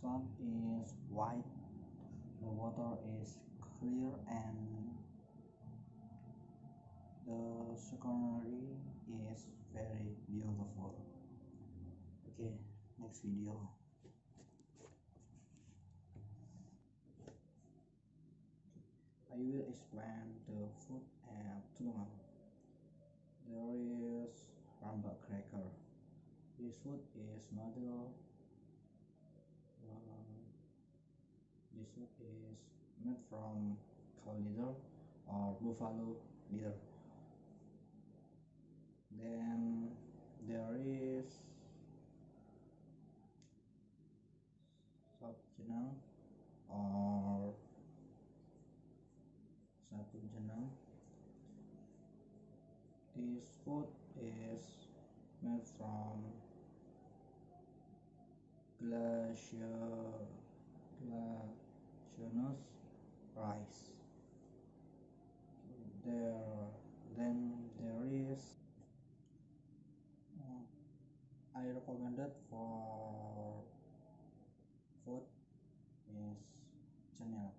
sun is white, the water is clear, and the scenery is very beautiful. Okay, next video. I will explain the food at Tulungagung. There is rambak cracker. This food is model. This food is made from cow leather or buffalo leather. Then there is sop jenang or satu jenang. This food is made from glutinous rice. Then there is I recommended for food is cenel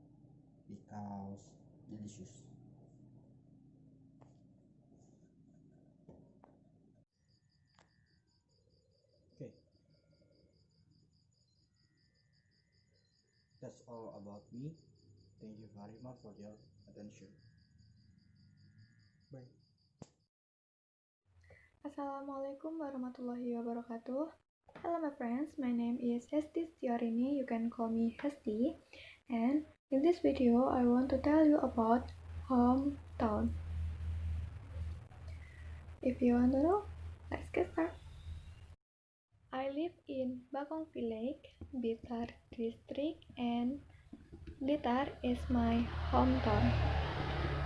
because delicious. Okay, that's all about me. Thank you very much for your attention. Bye. Assalamualaikum warahmatullahi wabarakatuh. Hello my friends, my name is Hesti Stiorini, you can call me Hesti, and in this video I want to tell you about hometown. If you want to know, let's get started. I live in Bakong Village, Blitar district, and Blitar is my hometown.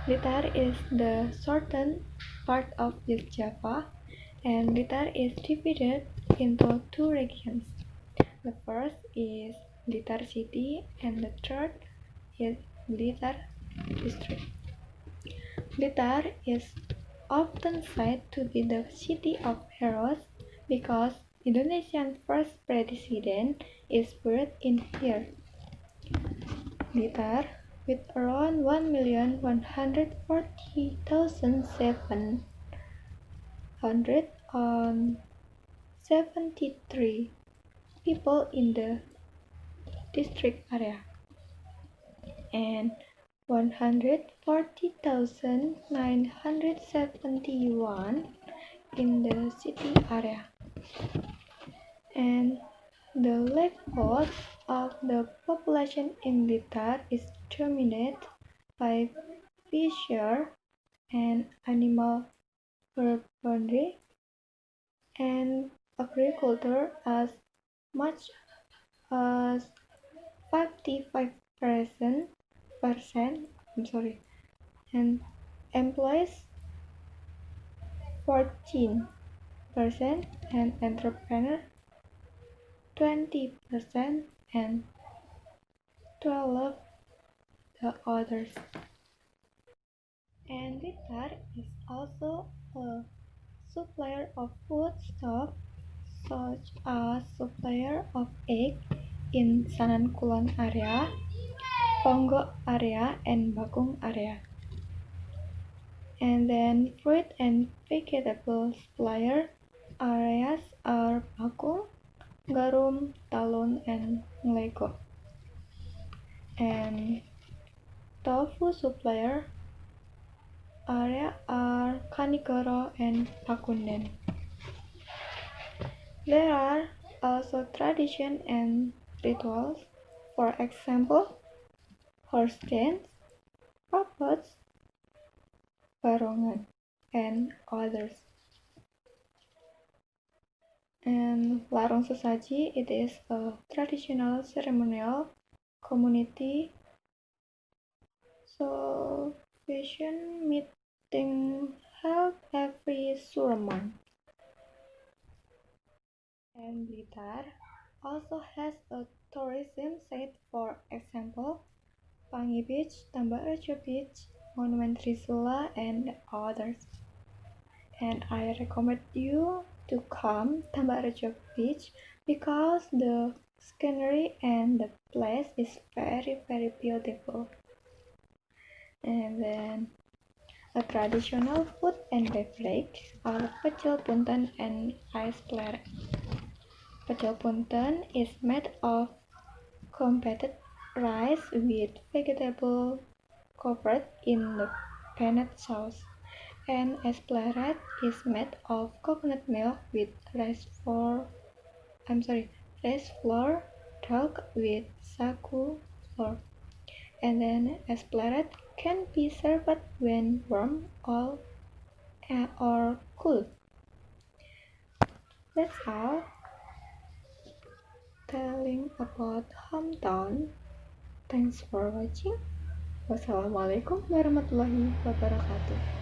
Blitar is the southern part of East Java, and Blitar is divided into two regions. The first is Blitar City, and the third is Blitar District. Blitar is often said to be the city of heroes because Indonesia's first president is buried in here. Blitar, with around 1,140,773 people in the district area and 140,971 in the city area, and the lifeblood of the population in Blitar is dominated by fisher and animal husbandry and agriculture as much as 55% and employs 14%, and entrepreneur 20%, and 12 the others. And Blitar is also a supplier of foodstuff, such as supplier of egg in Sanankulon area, Ponggok area, and Bakung area. And then fruit and vegetable supplier areas are Bakung, Garum, Talun, and Nglego. And tofu supplier area are Kanigoro and Pakunden. There are also traditions and rituals, for example, horse dance, puppets, barongan, and others. And Larung Sesaji, it is a traditional ceremonial community celebration meeting held every summer month. And Blitar also has a tourism site, for example, Pangi Beach, Tambakrejo Beach, Monument Trisula, and others. And I recommend you to come Tambakrejo Beach because the scenery and the place is very beautiful. And then a traditional food and beverage are pecel punten and ice pleret. Pecel punten is made of competed rice with vegetable covered in the peanut sauce, and ice pleret is made of coconut milk with rice flour talc with sagu flour. And then esplanade can be served when warm or cool. That's all telling about hometown. Thanks for watching. Wassalamualaikum warahmatullahi wabarakatuh.